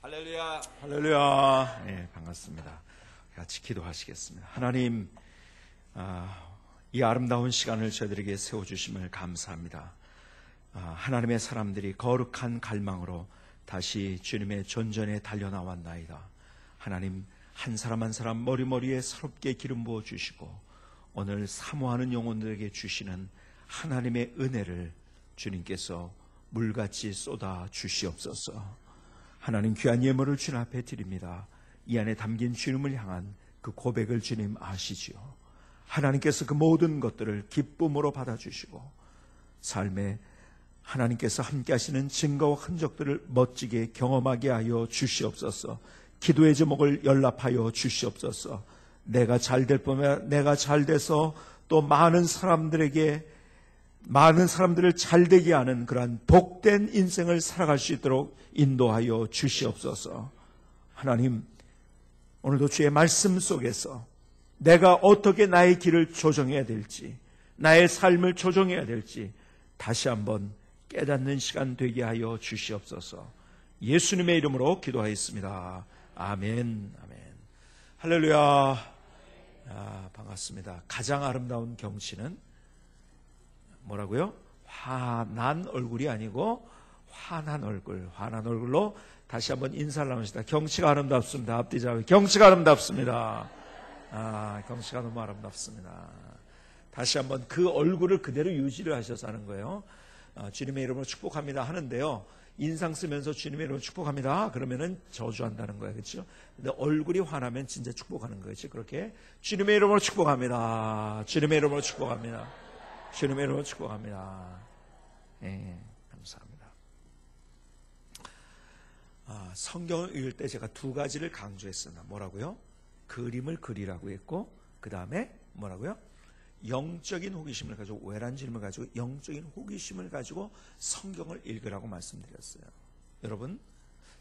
할렐루야. 할렐루야. 네, 반갑습니다. 같이 기도하시겠습니다. 하나님, 이 아름다운 시간을 저희들에게 세워주심을 감사합니다. 하나님의 사람들이 거룩한 갈망으로 다시 주님의 전전에 달려나왔나이다. 하나님, 한 사람 한 사람 머리머리에 새롭게 기름 부어 주시고 오늘 사모하는 영혼들에게 주시는 하나님의 은혜를 주님께서 물같이 쏟아 주시옵소서. 하나님, 귀한 예물을 주님 앞에 드립니다. 이 안에 담긴 주님을 향한 그 고백을 주님 아시지요. 하나님께서 그 모든 것들을 기쁨으로 받아주시고 삶에 하나님께서 함께 하시는 증거와 흔적들을 멋지게 경험하게 하여 주시옵소서. 기도의 제목을 연락하여 주시옵소서. 내가 잘 될 뿐만 내가 잘 돼서 또 많은 사람들을 잘 되게 하는 그러한 복된 인생을 살아갈 수 있도록 인도하여 주시옵소서. 하나님, 오늘도 주의 말씀 속에서 내가 어떻게 나의 길을 조정해야 될지, 나의 삶을 조정해야 될지 다시 한번 깨닫는 시간 되게 하여 주시옵소서. 예수님의 이름으로 기도하였습니다. 아멘. 아멘. 할렐루야. 반갑습니다. 가장 아름다운 경치는 뭐라고요? 환한 얼굴이 아니고 환한 얼굴. 환한 얼굴로 다시 한번 인사를 나누시다. 경치가 아름답습니다. 앞뒤 좌우 경치가 아름답습니다. 경치가 너무 아름답습니다. 다시 한번 그 얼굴을 그대로 유지를 하셔서 하는 거예요. 주님의 이름으로 축복합니다 하는데요, 인상 쓰면서 주님의 이름으로 축복합니다 그러면은 저주한다는 거예요. 그렇죠? 근데 얼굴이 환하면 진짜 축복하는 거죠. 그렇게 주님의 이름으로 축복합니다. 주님의 이름으로 축복합니다. 주님의 이름으로 축복합니다. 네, 감사합니다. 성경을 읽을 때 제가 두 가지를 강조했습니다. 뭐라고요? 그림을 그리라고 했고, 그 다음에 뭐라고요? 영적인 호기심을 가지고, 외란짐을 가지고 영적인 호기심을 가지고 성경을 읽으라고 말씀드렸어요. 여러분,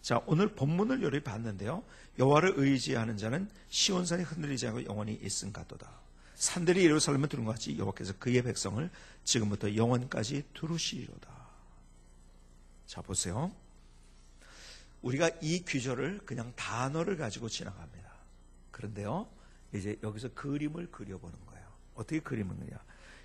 자, 오늘 본문을 요리 봤는데요, 여호와를 의지하는 자는 시온산이 흔들리지 않고 영원히 있음같도다. 산들이 예루살렘을 두른 것 같이 여호와께서 그의 백성을 지금부터 영원까지 두르시리로다. 자, 보세요. 우리가 이 귀절을 그냥 단어를 가지고 지나갑니다. 그런데요, 이제 여기서 그림을 그려보는 거예요. 어떻게 그림을 그리냐?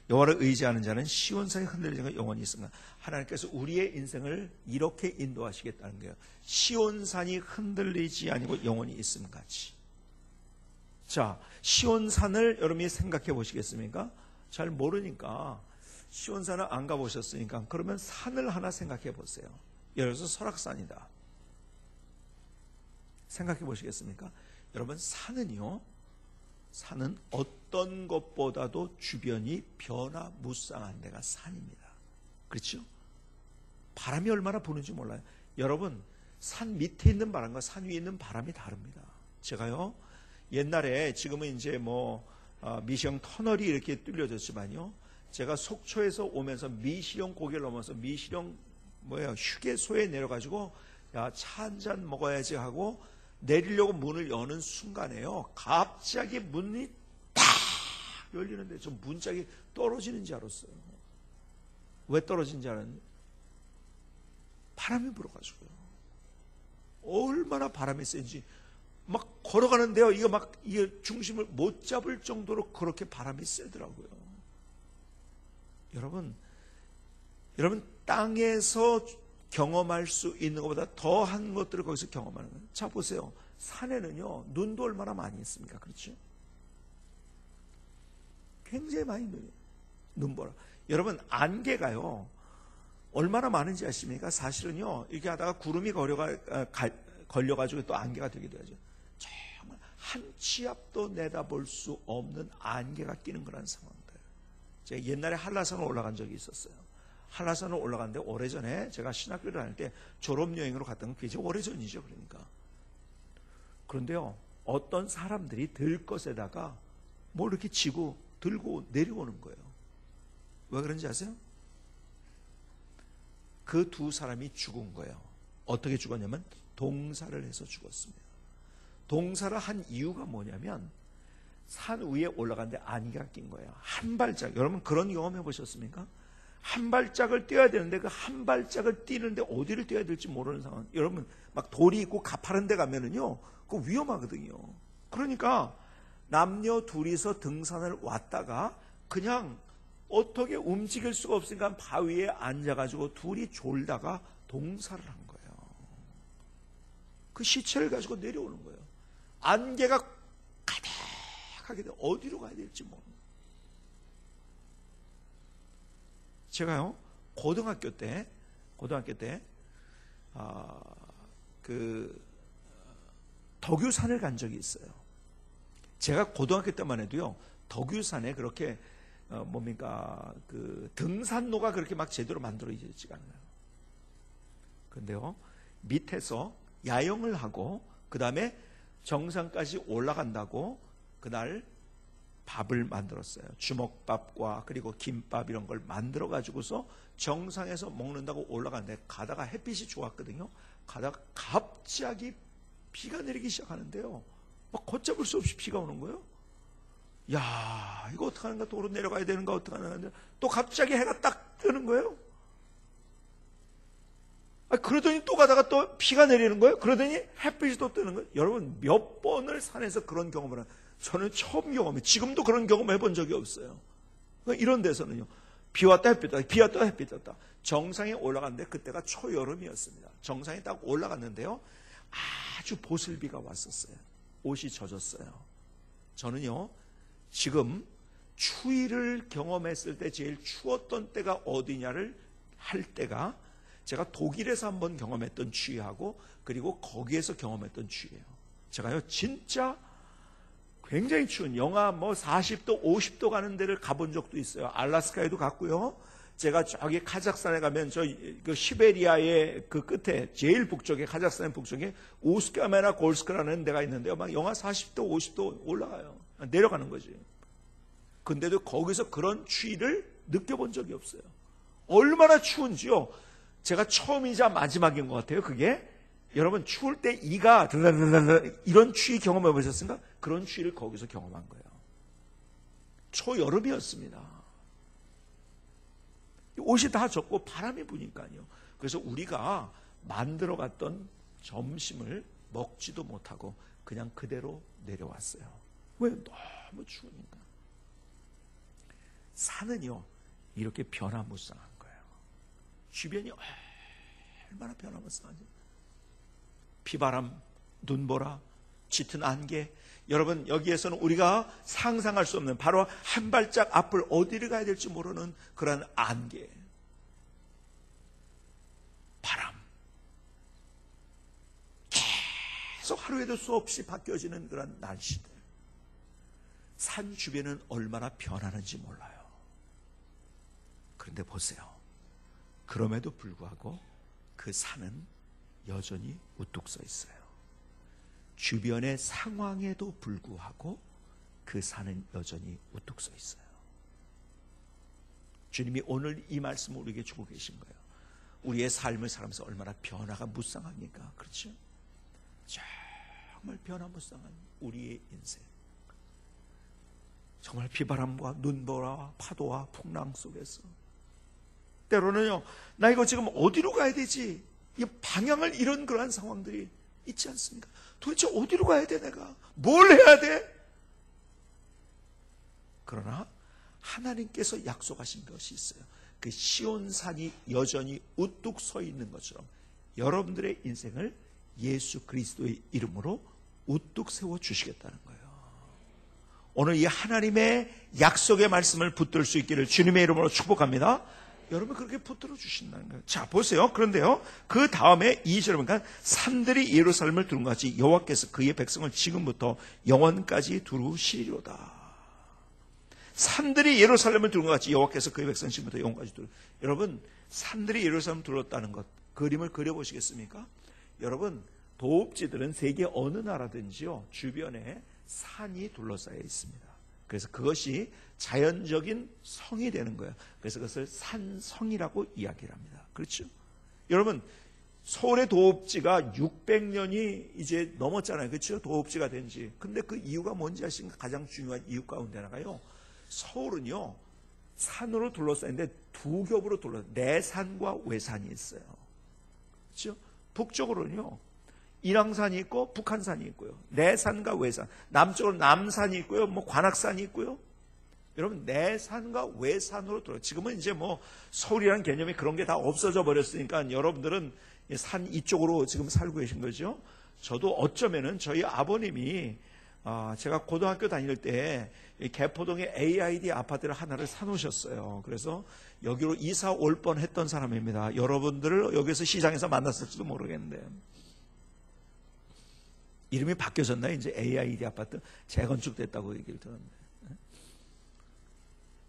여호와를 의지하는 자는 시온산이 흔들리지 않고 영원히 있습니다. 하나님께서 우리의 인생을 이렇게 인도하시겠다는 거예요. 시온산이 흔들리지 아니고 영원히 있음 같이. 자, 시온산을 여러분이 생각해 보시겠습니까? 잘 모르니까, 시온산을 안 가보셨으니까 그러면 산을 하나 생각해 보세요. 예를 들어서 설악산이다. 생각해 보시겠습니까? 여러분, 산은요, 산은 어떤 것보다도 주변이 변화무쌍한 데가 산입니다. 그렇죠? 바람이 얼마나 부는지 몰라요. 여러분, 산 밑에 있는 바람과 산 위에 있는 바람이 다릅니다. 제가요, 옛날에, 지금은 이제 미시령 터널이 이렇게 뚫려졌지만요, 제가 속초에서 오면서 미시령 고개를 넘어서 미시령 휴게소에 내려가지고, 야, 차 한 잔 먹어야지 하고 내리려고 문을 여는 순간에요, 갑자기 문이 딱 열리는데 저 문짝이 떨어지는 줄 알았어요. 왜 떨어진 줄 알았니? 바람이 불어가지고요. 얼마나 바람이 센지 막 걸어가는데요, 이게 중심을 못 잡을 정도로 그렇게 바람이 세더라고요. 여러분, 땅에서 경험할 수 있는 것보다 더한 것들을 거기서 경험하는 거예요. 자, 보세요. 산에는요, 눈도 얼마나 많이 있습니까? 그렇죠? 굉장히 많이 눈보라. 여러분, 안개가요, 얼마나 많은지 아십니까? 사실은요, 이렇게 하다가 구름이 걸려가지고 또 안개가 되기도 하죠. 정말 한 치 앞도 내다볼 수 없는 안개가 끼는 그런 상황들. 제가 옛날에 한라산을 올라간 적이 있었어요. 한라산을 올라갔는데, 오래전에 제가 신학교를 다닐 때 졸업여행으로 갔던 건 굉장히 오래전이죠. 그런데요, 어떤 사람들이 들것에다가 뭘 이렇게 지고 들고 내려오는 거예요. 왜 그런지 아세요? 그 두 사람이 죽은 거예요. 어떻게 죽었냐면 동사를 해서 죽었습니다. 동사를 한 이유가 뭐냐면, 산 위에 올라갔는데 안개가 낀 거예요. 한 발짝. 여러분, 그런 경험 해보셨습니까? 한 발짝을 뛰어야 되는데 그 한 발짝을 뛰는데 어디를 뛰어야 될지 모르는 상황. 여러분 막 돌이 있고 가파른 데 가면은요 그거 위험하거든요. 그러니까 남녀 둘이서 등산을 왔다가 그냥 어떻게 움직일 수가 없으니까 바위에 앉아가지고 둘이 졸다가 동사를 한 거예요. 그 시체를 가지고 내려오는 거예요. 안개가 가득하게 돼 어디로 가야 될지 모르는 거예요. 제가요 고등학교 때 덕유산을 간 적이 있어요. 제가 고등학교 때만 해도요 덕유산에 그렇게 그 등산로가 그렇게 막 제대로 만들어지지가 않아요. 그런데요 밑에서 야영을 하고 그 다음에 정상까지 올라간다고 그날 밥을 만들었어요. 주먹밥과 그리고 김밥 이런 걸 만들어 가지고서 정상에서 먹는다고 올라갔는데 가다가 햇빛이 좋았거든요. 가다가 갑자기 비가 내리기 시작하는데요. 막 걷잡을 수 없이 비가 오는 거예요. 야, 이거 어떡하는가, 도로 내려가야 되는가, 어떡하는가. 또 갑자기 해가 딱 뜨는 거예요. 그러더니 또 가다가 또 비가 내리는 거예요. 그러더니 햇빛이 또 뜨는 거예요. 여러분 몇 번을 산에서 그런 경험을 해요. 저는 처음 경험해요. 지금도 그런 경험을 해본 적이 없어요. 이런 데서는요. 비 왔다 햇빛 왔다, 비 왔다 햇빛 왔다. 정상에 올라갔는데 그때가 초여름이었습니다. 정상에 딱 올라갔는데요. 아주 보슬비가 왔었어요. 옷이 젖었어요. 저는요. 지금 추위를 경험했을 때 제일 추웠던 때가 어디냐를 할 때가 제가 독일에서 한번 경험했던 추위하고 그리고 거기에서 경험했던 추위예요. 제가요 진짜 굉장히 추운 영하 40도 50도 가는 데를 가본 적도 있어요. 알라스카에도 갔고요. 제가 저기 카자흐스탄에 가면 그 시베리아의 그 끝에 제일 북쪽에 카자흐스탄 북쪽에 오스카메나 골스크라는 데가 있는데요. 막 영하 40도 50도 올라가요. 내려가는 거지. 근데도 거기서 그런 추위를 느껴본 적이 없어요. 얼마나 추운지요. 제가 처음이자 마지막인 것 같아요. 그게 여러분 추울 때 이가 이런 추위 경험해 보셨습니까? 그런 추위를 거기서 경험한 거예요. 초여름이었습니다. 옷이 다 젖고 바람이 부니까요. 그래서 우리가 만들어갔던 점심을 먹지도 못하고 그냥 그대로 내려왔어요. 왜? 너무 추우니까. 산은요 이렇게 변화무쌍한 거예요. 주변이 얼마나 변화무쌍하지. 비바람, 눈보라, 짙은 안개. 여러분 여기에서는 우리가 상상할 수 없는 바로 한 발짝 앞을 어디를 가야 될지 모르는 그런 안개, 바람, 계속 하루에도 수없이 바뀌어지는 그런 날씨들. 산 주변은 얼마나 변하는지 몰라요. 그런데 보세요. 그럼에도 불구하고 그 산은 여전히 우뚝 서 있어요. 주변의 상황에도 불구하고 그 산은 여전히 우뚝 서 있어요. 주님이 오늘 이 말씀을 우리에게 주고 계신 거예요. 우리의 삶을 살면서 얼마나 변화가 무쌍합니까? 그렇죠? 정말 변화무쌍한 우리의 인생. 정말 비바람과 눈보라와 파도와 풍랑 속에서 때로는요, 나 이거 지금 어디로 가야 되지? 이 방향을 잃은 그러한 상황들이 있지 않습니까? 도대체 어디로 가야 돼 내가? 뭘 해야 돼? 그러나 하나님께서 약속하신 것이 있어요. 그 시온산이 여전히 우뚝 서 있는 것처럼 여러분들의 인생을 예수 그리스도의 이름으로 우뚝 세워 주시겠다는 거예요. 오늘 이 하나님의 약속의 말씀을 붙들 수 있기를 주님의 이름으로 축복합니다. 여러분 그렇게 붙들어 주신다는 거예요. 자 보세요. 그런데요 그 다음에 2절에 보니까 산들이 예루살렘을 두른 것 같이 여호와께서 그의 백성을 지금부터 영원까지 두루시리로다. 산들이 예루살렘을 두른 것 같이 여호와께서 그의 백성을 지금부터 영원까지 두루. 여러분 산들이 예루살렘을 둘렀다는 것 그림을 그려보시겠습니까? 여러분 도읍지들은 세계 어느 나라든지요 주변에 산이 둘러싸여 있습니다. 그래서 그것이 자연적인 성이 되는 거예요. 그래서 그것을 산성이라고 이야기를 합니다. 그렇죠? 여러분 서울의 도읍지가 600년이 이제 넘었잖아요. 그렇죠? 도읍지가 된 지. 근데 그 이유가 뭔지 아십니까? 가장 중요한 이유 가운데 하나가요. 서울은요 산으로 둘러싸인데 두 겹으로 내산과 외산이 있어요. 그렇죠? 북쪽으로는요, 인왕산이 있고 북한산이 있고요. 내산과 외산. 남쪽으로 남산이 있고요. 관악산이 있고요. 여러분, 내산과 외산으로 들어. 지금은 이제 서울이라는 개념이 그런 게 다 없어져 버렸으니까 여러분들은 산 이쪽으로 지금 살고 계신 거죠. 저도 어쩌면은 저희 아버님이 제가 고등학교 다닐 때 개포동에 AID 아파트를 하나를 사놓으셨어요. 그래서 여기로 이사 올 뻔했던 사람입니다. 여러분들을 여기서 시장에서 만났을지도 모르겠는데 이름이 바뀌어졌나요? 이제 AID 아파트 재건축됐다고 얘기를 들었는데.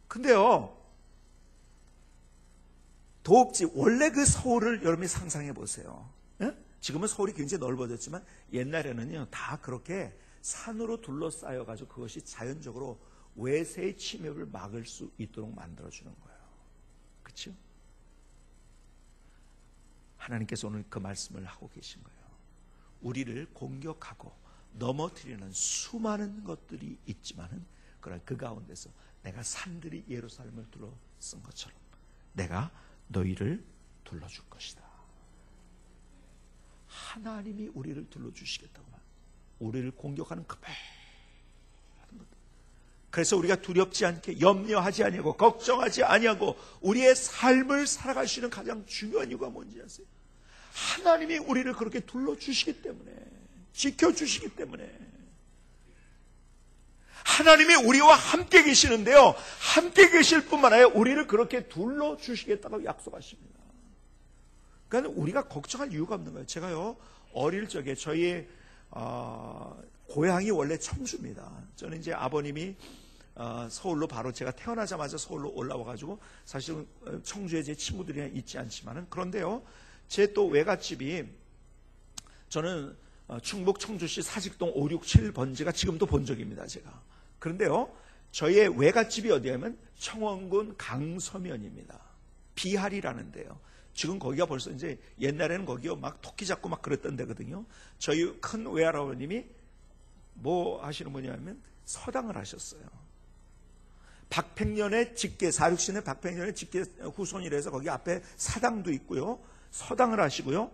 근데요, 도읍지 원래 그 서울을 여러분이 상상해 보세요. 지금은 서울이 굉장히 넓어졌지만 옛날에는요 다 그렇게 산으로 둘러싸여 가지고 그것이 자연적으로 외세의 침입을 막을 수 있도록 만들어주는 거예요. 그렇죠? 하나님께서 오늘 그 말씀을 하고 계신 거예요. 우리를 공격하고 넘어뜨리는 수많은 것들이 있지만은 그러나 그 가운데서 내가 산들이 예루살렘을 둘러쓴 것처럼 내가 너희를 둘러줄 것이다. 하나님이 우리를 둘러주시겠다고 말. 우리를 공격하는 그 모든 것들. 그래서 우리가 두렵지 않게 염려하지 아니하고 걱정하지 아니하고 우리의 삶을 살아갈 수 있는 가장 중요한 이유가 뭔지 아세요? 하나님이 우리를 그렇게 둘러주시기 때문에, 지켜주시기 때문에. 하나님이 우리와 함께 계시는데요, 함께 계실 뿐만 아니라 우리를 그렇게 둘러주시겠다고 약속하십니다. 그러니까 우리가 걱정할 이유가 없는 거예요. 제가요, 어릴 적에 저희 고향이 원래 청주입니다. 저는 이제 아버님이 서울로 바로 제가 태어나자마자 서울로 올라와가지고 사실은 청주에 제 친구들이 있지 않지만은, 그런데요, 제 또 외갓집이, 저는 충북 청주시 사직동 567번지가 지금도 본적입니다, 제가. 그런데요, 저희의 외갓집이 어디냐면 청원군 강서면입니다. 비할이라는 데요. 지금 거기가 벌써 이제 옛날에는 거기요 막 토끼 잡고 막 그랬던 데거든요. 저희 큰 외할아버님이 뭐 하시는 분이냐면 서당을 하셨어요. 박팽년의 직계, 467년 박팽년의 직계 후손이라서 거기 앞에 사당도 있고요. 서당을 하시고요.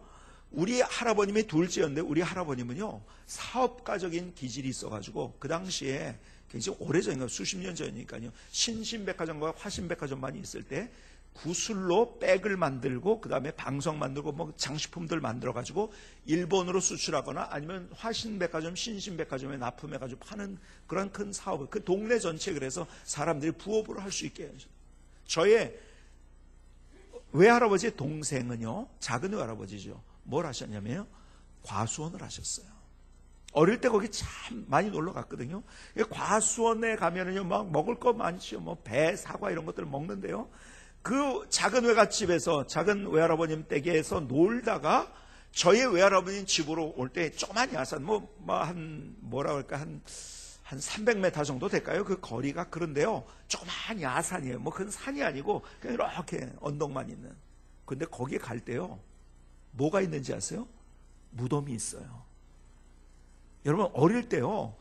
우리 할아버님이 둘째였는데 우리 할아버님은요 사업가적인 기질이 있어가지고 그 당시에 굉장히 오래전인가 수십 년 전이니까요. 신신백화점과 화신백화점만이 있을 때 구슬로 백을 만들고 그 다음에 방석 만들고 뭐 장식품들 만들어가지고 일본으로 수출하거나 아니면 화신백화점, 신신백화점에 납품해가지고 파는 그런 큰 사업을, 그 동네 전체 그래서 사람들이 부업을 할 수 있게 해요. 저의 외할아버지의 동생은요, 작은 외할아버지죠. 뭘 하셨냐면요, 과수원을 하셨어요. 어릴 때 거기 참 많이 놀러 갔거든요. 과수원에 가면은요, 막 먹을 거 많지요. 뭐 배, 사과 이런 것들을 먹는데요. 그 작은 외갓집에서, 작은 외할아버님 댁에서 놀다가 저희 외할아버님 집으로 올 때 조그만 야산, 뭐라 그럴까, 한 300m 정도 될까요? 그 거리가. 그런데요, 조그만 야산이에요. 뭐 그건 산이 아니고 그냥 이렇게 언덕만 있는. 근데 거기에 갈 때요, 뭐가 있는지 아세요? 무덤이 있어요. 여러분, 어릴 때요,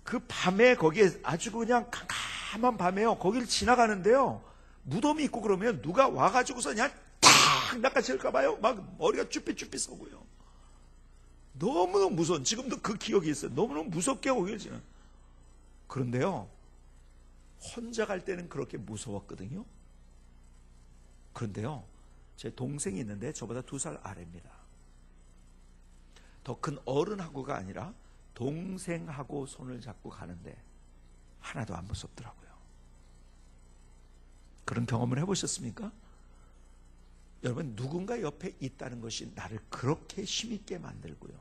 그 밤에 거기에 아주 그냥 캄캄한 밤에요, 거기를 지나가는데요, 무덤이 있고 그러면 누가 와가지고서 그냥 탁 낚아채릴까봐요. 막 머리가 쭈삣쭈삣 서고요. 너무너무 무서운, 지금도 그 기억이 있어요. 너무너무 무섭게 거기를 지나. 그런데요, 혼자 갈 때는 그렇게 무서웠거든요. 그런데요, 제 동생이 있는데 저보다 2살 아래입니다. 더 큰 어른하고가 아니라 동생하고 손을 잡고 가는데 하나도 안 무섭더라고요. 그런 경험을 해보셨습니까? 여러분, 누군가 옆에 있다는 것이 나를 그렇게 힘있게 만들고요,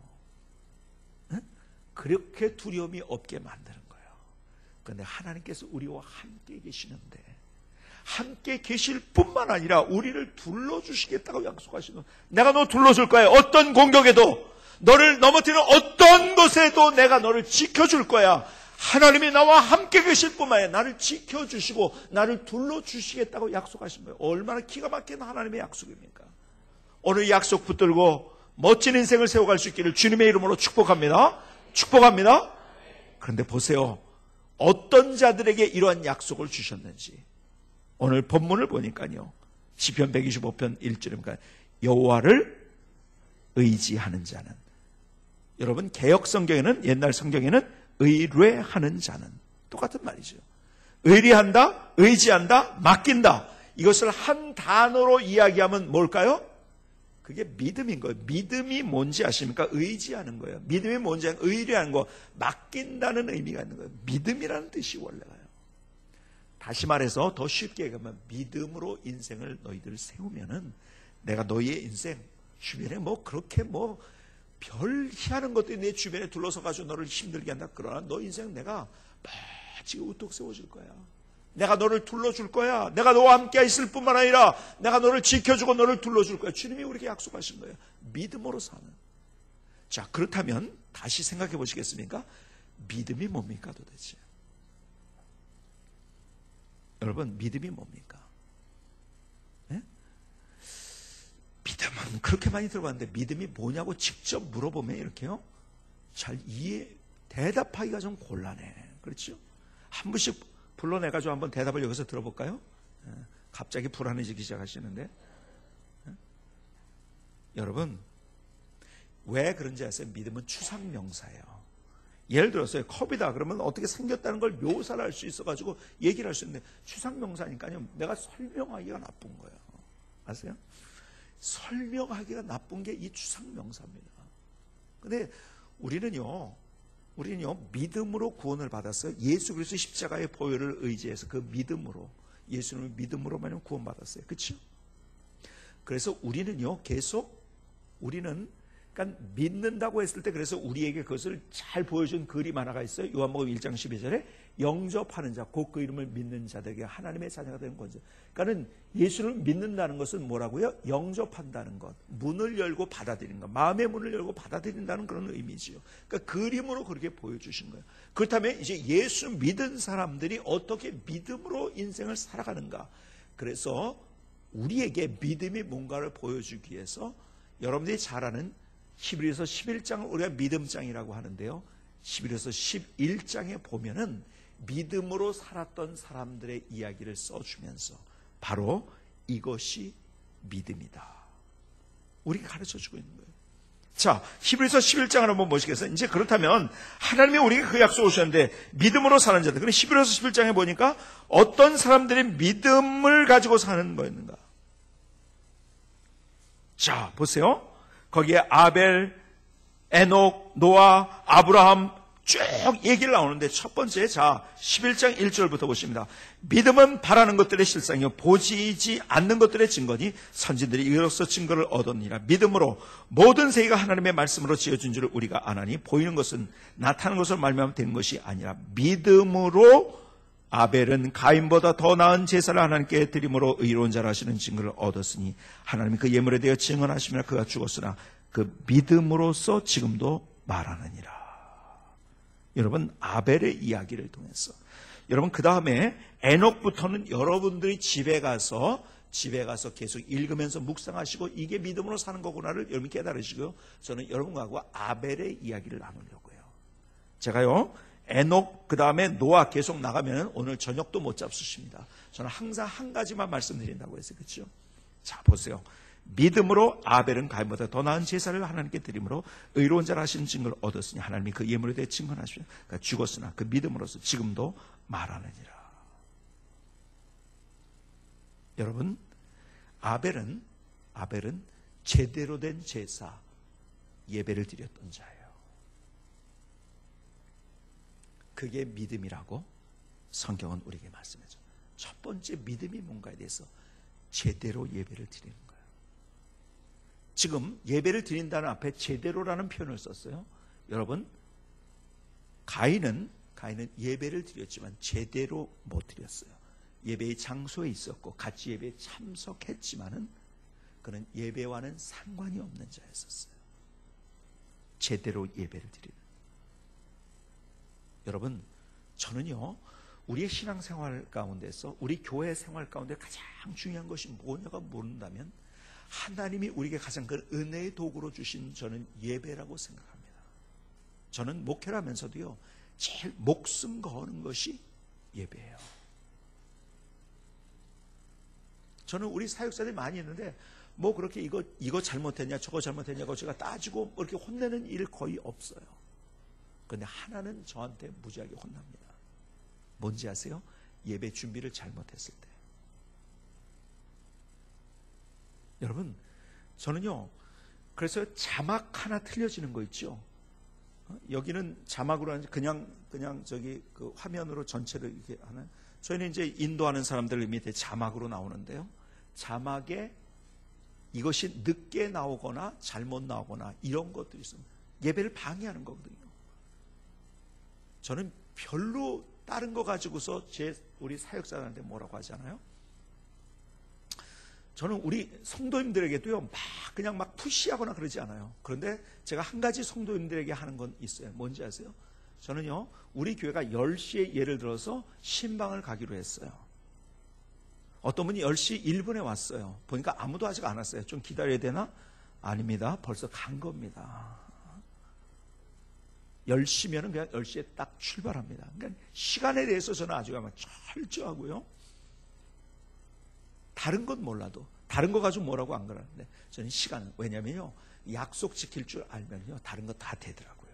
그렇게 두려움이 없게 만드는 거예요. 그런데 하나님께서 우리와 함께 계시는데, 함께 계실 뿐만 아니라 우리를 둘러주시겠다고 약속하시는, 내가 너 둘러줄 거야. 어떤 공격에도, 너를 넘어뜨리는 어떤 것에도 내가 너를 지켜줄 거야. 하나님이 나와 함께 계실 뿐만 아니라 나를 지켜주시고 나를 둘러주시겠다고 약속하신 거예요. 얼마나 기가 막힌 하나님의 약속입니까? 오늘 약속 붙들고 멋진 인생을 세워갈 수 있기를 주님의 이름으로 축복합니다. 축복합니다. 그런데 보세요, 어떤 자들에게 이러한 약속을 주셨는지. 오늘 본문을 보니까요. 시편 125편 1절입니까? 여호와를 의지하는 자는. 여러분 개역 성경에는 옛날 성경에는 의뢰하는 자는 똑같은 말이죠. 의뢰한다, 의지한다, 맡긴다. 이것을 한 단어로 이야기하면 뭘까요? 그게 믿음인 거예요. 믿음이 뭔지 아십니까? 의지하는 거예요. 믿음이 뭔지 의뢰하는 거, 맡긴다는 의미가 있는 거예요. 믿음이라는 뜻이 원래가요. 다시 말해서 더 쉽게 얘기하면 믿음으로 인생을 너희들 세우면은 내가 너희의 인생 주변에 뭐 그렇게 뭐 별 희한한 것들이 내 주변에 둘러서 가지고 너를 힘들게 한다. 그러나 너 인생 내가 멋지게 우뚝 세워줄 거야. 내가 너를 둘러줄 거야. 내가 너와 함께 있을 뿐만 아니라 내가 너를 지켜주고 너를 둘러줄 거야. 주님이 우리에게 약속하신 거예요. 믿음으로 사는. 자, 그렇다면 다시 생각해 보시겠습니까? 믿음이 뭡니까 도대체? 여러분 믿음이 뭡니까? 네? 믿음은 그렇게 많이 들어봤는데 믿음이 뭐냐고 직접 물어보면 이렇게요 잘 대답하기가 좀 곤란해. 그렇죠? 한 분씩 불러내가지고 한번 대답을 여기서 들어볼까요? 갑자기 불안해지기 시작하시는데 여러분 왜 그런지 아세요? 믿음은 추상명사예요. 예를 들어서요 컵이다 그러면 어떻게 생겼다는 걸 묘사를 할 수 있어가지고 얘기를 할 수 있는데 추상명사니까요 내가 설명하기가 나쁜 거예요. 아세요? 설명하기가 나쁜 게 이 추상명사입니다. 근데 우리는요 믿음으로 구원을 받았어요. 예수 그리스도 십자가의 보혈을 의지해서 그 믿음으로 예수님을 믿음으로만 구원받았어요. 그렇죠? 그래서 우리는요 계속 우리는 그러니까 믿는다고 했을 때 그래서 우리에게 그것을 잘 보여준 그림 하나가 있어요. 요한복음 1장 12절에 영접하는 자, 곧 그 이름을 믿는 자들에게 하나님의 자녀가 되는 거죠. 그러니까는 예수를 믿는다는 것은 뭐라고요? 영접한다는 것, 문을 열고 받아들이는 것, 마음의 문을 열고 받아들인다는 그런 의미지요. 그러니까 그림으로 그렇게 보여주신 거예요. 그렇다면 이제 예수 믿은 사람들이 어떻게 믿음으로 인생을 살아가는가? 그래서 우리에게 믿음이 뭔가를 보여주기 위해서 여러분들이 잘 아는 히브리서 11장을 우리가 믿음장이라고 하는데요. 히브리서 11장에 보면은 믿음으로 살았던 사람들의 이야기를 써주면서 바로 이것이 믿음이다. 우리가 가르쳐주고 있는 거예요. 자, 히브리서 11장을 한번 보시겠어요? 이제 그렇다면 하나님이 우리에게 그 약속을 주셨는데 믿음으로 사는 자들. 그럼 히브리서 11장에 보니까 어떤 사람들이 믿음을 가지고 사는 거였는가? 자, 보세요. 거기에 아벨, 에녹, 노아, 아브라함 쭉 얘기를 나오는데 첫 번째 자 11장 1절부터 보십니다. 믿음은 바라는 것들의 실상이요 보이지 않는 것들의 증거니 선진들이 이로써 증거를 얻었느니라. 믿음으로 모든 세계가 하나님의 말씀으로 지어진 줄을 우리가 아나니 보이는 것은 나타나는 것을 말미암아 되는 것이 아니라 믿음으로 아벨은 가인보다 더 나은 제사를 하나님께 드림으로 의로운 자라 하시는 증거를 얻었으니 하나님이 그 예물에 대하여 증언하시며 그가 죽었으나 그 믿음으로써 지금도 말하느니라. 여러분 아벨의 이야기를 통해서 여러분 그 다음에 에녹부터는 여러분들이 집에 가서 계속 읽으면서 묵상하시고 이게 믿음으로 사는 거구나를 여러분이 깨달으시고요. 저는 여러분하고 아벨의 이야기를 나누려고요. 제가요 에녹 그 다음에 노아 계속 나가면 오늘 저녁도 못 잡수십니다. 저는 항상 한 가지만 말씀드린다고 했어요. 그렇죠? 자 보세요. 믿음으로 아벨은 가인보다 더 나은 제사를 하나님께 드림으로 의로운 자라 하시는 증거를 얻었으니 하나님이 그 예물에 대해 증언하시며 그가 죽었으나 그 믿음으로서 지금도 말하느니라. 여러분 아벨은 제대로 된 제사 예배를 드렸던 자예요. 그게 믿음이라고 성경은 우리에게 말씀해줘. 첫 번째 믿음이 뭔가에 대해서 제대로 예배를 드리는 거예요. 지금 예배를 드린다는 앞에 제대로라는 표현을 썼어요. 여러분 가인은 예배를 드렸지만 제대로 못 드렸어요. 예배의 장소에 있었고 같이 예배에 참석했지만은 그는 예배와는 상관이 없는 자였었어요. 제대로 예배를 드리는. 여러분 저는요 우리의 신앙생활 가운데서 우리 교회 생활 가운데 가장 중요한 것이 뭐냐가 모른다면 하나님이 우리에게 가장 큰 은혜의 도구로 주신 저는 예배라고 생각합니다. 저는 목회를 하면서도요 제일 목숨 거는 것이 예배예요. 저는 우리 사역자들이 많이 있는데 뭐 그렇게 이거 잘못했냐 저거 잘못했냐고 제가 따지고 이렇게 혼내는 일 거의 없어요. 그런데 하나는 저한테 무지하게 혼납니다. 뭔지 아세요? 예배 준비를 잘못했을 때. 여러분, 저는요, 그래서 자막 하나 틀려지는 거 있죠? 여기는 자막으로 하는지 그냥 저기 그 화면으로 전체를 이렇게 하는. 저희는 이제 인도하는 사람들 밑에 자막으로 나오는데요. 자막에 이것이 늦게 나오거나 잘못 나오거나 이런 것들이 있으면 예배를 방해하는 거거든요. 저는 별로 다른 거 가지고서 우리 사역자들한테 뭐라고 하잖아요. 저는 우리 성도님들에게도요, 그냥 푸시하거나 그러지 않아요. 그런데 제가 한 가지 성도님들에게 하는 건 있어요. 뭔지 아세요? 저는요, 우리 교회가 10시에 예를 들어서 신방을 가기로 했어요. 어떤 분이 10시 1분에 왔어요. 보니까 아무도 아직 안 왔어요. 좀 기다려야 되나? 아닙니다. 벌써 간 겁니다. 10시면은 그냥 10시에 딱 출발합니다. 그러니까 시간에 대해서 저는 아주 철저하고요. 다른 건 몰라도, 다른 거 가지고 뭐라고 안 그러는데, 저는 시간은, 왜냐면요, 약속 지킬 줄 알면요, 다른 거 다 되더라고요.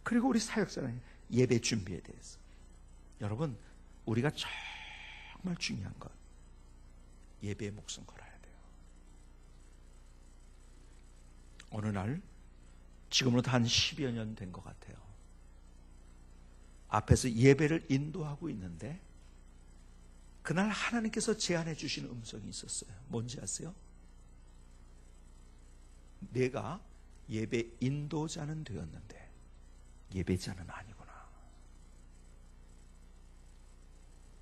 그리고 우리 사역자는 예배 준비에 대해서. 여러분, 우리가 정말 중요한 건 예배에 목숨 걸어야 돼요. 어느 날, 지금으로부터 한 10여 년 된 것 같아요. 앞에서 예배를 인도하고 있는데, 그날 하나님께서 제안해 주신 음성이 있었어요. 뭔지 아세요? 내가 예배 인도자는 되었는데 예배자는 아니구나.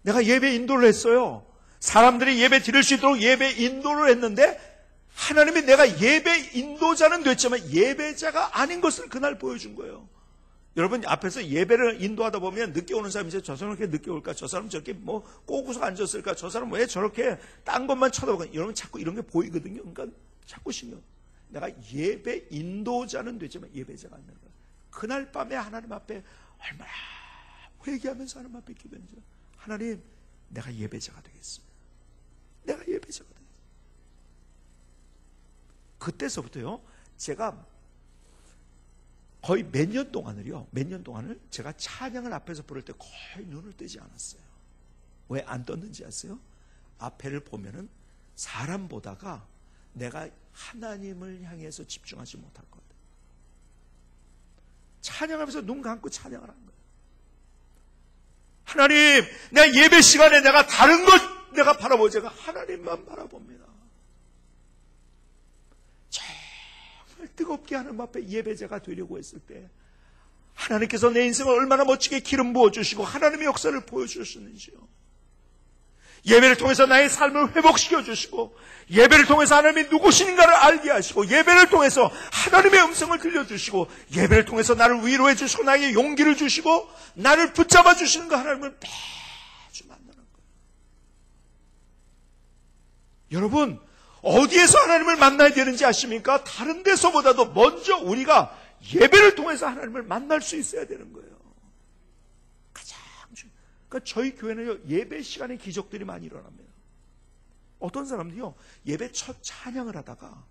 내가 예배 인도를 했어요. 사람들이 예배 드릴 수 있도록 예배 인도를 했는데 하나님이 내가 예배 인도자는 됐지만 예배자가 아닌 것을 그날 보여준 거예요. 여러분, 앞에서 예배를 인도하다 보면 늦게 오는 사람이 이제 저 사람 왜 이렇게 늦게 올까? 저 사람 저렇게 뭐 꼬구서 앉았을까? 저 사람 왜 저렇게 딴 것만 쳐다보고? 여러분, 자꾸 이런 게 보이거든요. 그러니까 자꾸 신경. 내가 예배 인도자는 되지만 예배자가 아닌 거예요. 그날 밤에 하나님 앞에 얼마나 회개하면서 하나님 앞에 기도했는지. 하나님, 내가 예배자가 되겠습니다. 내가 예배자가 되겠습니다. 그때서부터요, 제가 거의 몇 년 동안을 제가 찬양을 앞에서 부를 때 거의 눈을 뜨지 않았어요. 왜 안 떴는지 아세요? 앞에를 보면은 사람 보다가 내가 하나님을 향해서 집중하지 못할 것 같아요. 찬양하면서 눈 감고 찬양을 한 거예요. 하나님, 내가 예배 시간에 내가 다른 것 내가 바라보지, 제가 하나님만 바라봅니다. 정말 뜨겁게 하나님 앞에 예배자가 되려고 했을 때 하나님께서 내 인생을 얼마나 멋지게 기름 부어주시고 하나님의 역사를 보여주셨는지요. 예배를 통해서 나의 삶을 회복시켜 주시고, 예배를 통해서 하나님이 누구신가를 알게 하시고, 예배를 통해서 하나님의 음성을 들려주시고, 예배를 통해서 나를 위로해 주시고 나에게 용기를 주시고 나를 붙잡아 주시는 그 하나님을 매주 만나는 거예요. 여러분, 어디에서 하나님을 만나야 되는지 아십니까? 다른 데서보다도 먼저 우리가 예배를 통해서 하나님을 만날 수 있어야 되는 거예요. 가장 중요해요. 그러니까 저희 교회는요, 예배 시간에 기적들이 많이 일어납니다. 어떤 사람들이요, 예배 첫 찬양을 하다가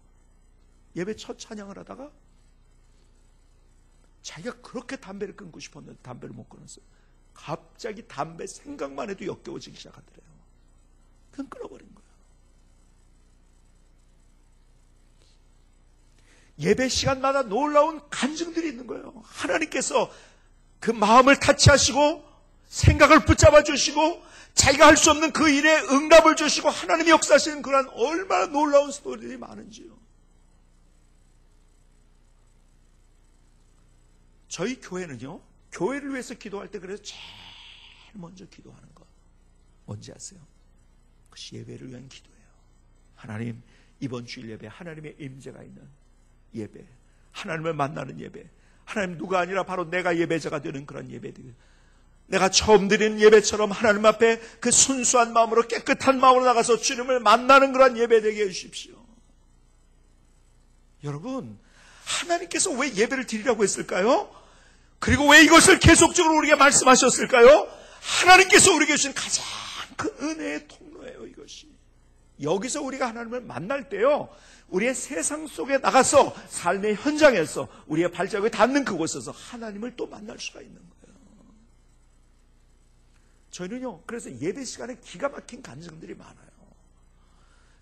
자기가 그렇게 담배를 끊고 싶었는데 담배를 못 끊었어요. 갑자기 담배 생각만 해도 역겨워지기 시작하더래요. 그냥 끊어버린 거예요. 예배 시간마다 놀라운 간증들이 있는 거예요. 하나님께서 그 마음을 타치하시고 생각을 붙잡아 주시고 자기가 할 수 없는 그 일에 응답을 주시고 하나님이 역사하시는 그런 얼마나 놀라운 스토리들이 많은지요. 저희 교회는요, 교회를 위해서 기도할 때 그래서 제일 먼저 기도하는 것 뭔지 아세요? 그것이 예배를 위한 기도예요. 하나님, 이번 주일 예배 하나님의 임재가 있는 예배, 하나님을 만나는 예배, 하나님 누가 아니라 바로 내가 예배자가 되는 그런 예배들, 내가 처음 드리는 예배처럼 하나님 앞에 그 순수한 마음으로 깨끗한 마음으로 나가서 주님을 만나는 그런 예배 되게 해주십시오. 여러분, 하나님께서 왜 예배를 드리라고 했을까요? 그리고 왜 이것을 계속적으로 우리에게 말씀하셨을까요? 하나님께서 우리에게 주신 가장 큰 은혜의 통로예요, 이것이. 여기서 우리가 하나님을 만날 때요, 우리의 세상 속에 나가서 삶의 현장에서 우리의 발자국이 닿는 그곳에서 하나님을 또 만날 수가 있는 거예요. 저희는요, 그래서 예배 시간에 기가 막힌 간증들이 많아요.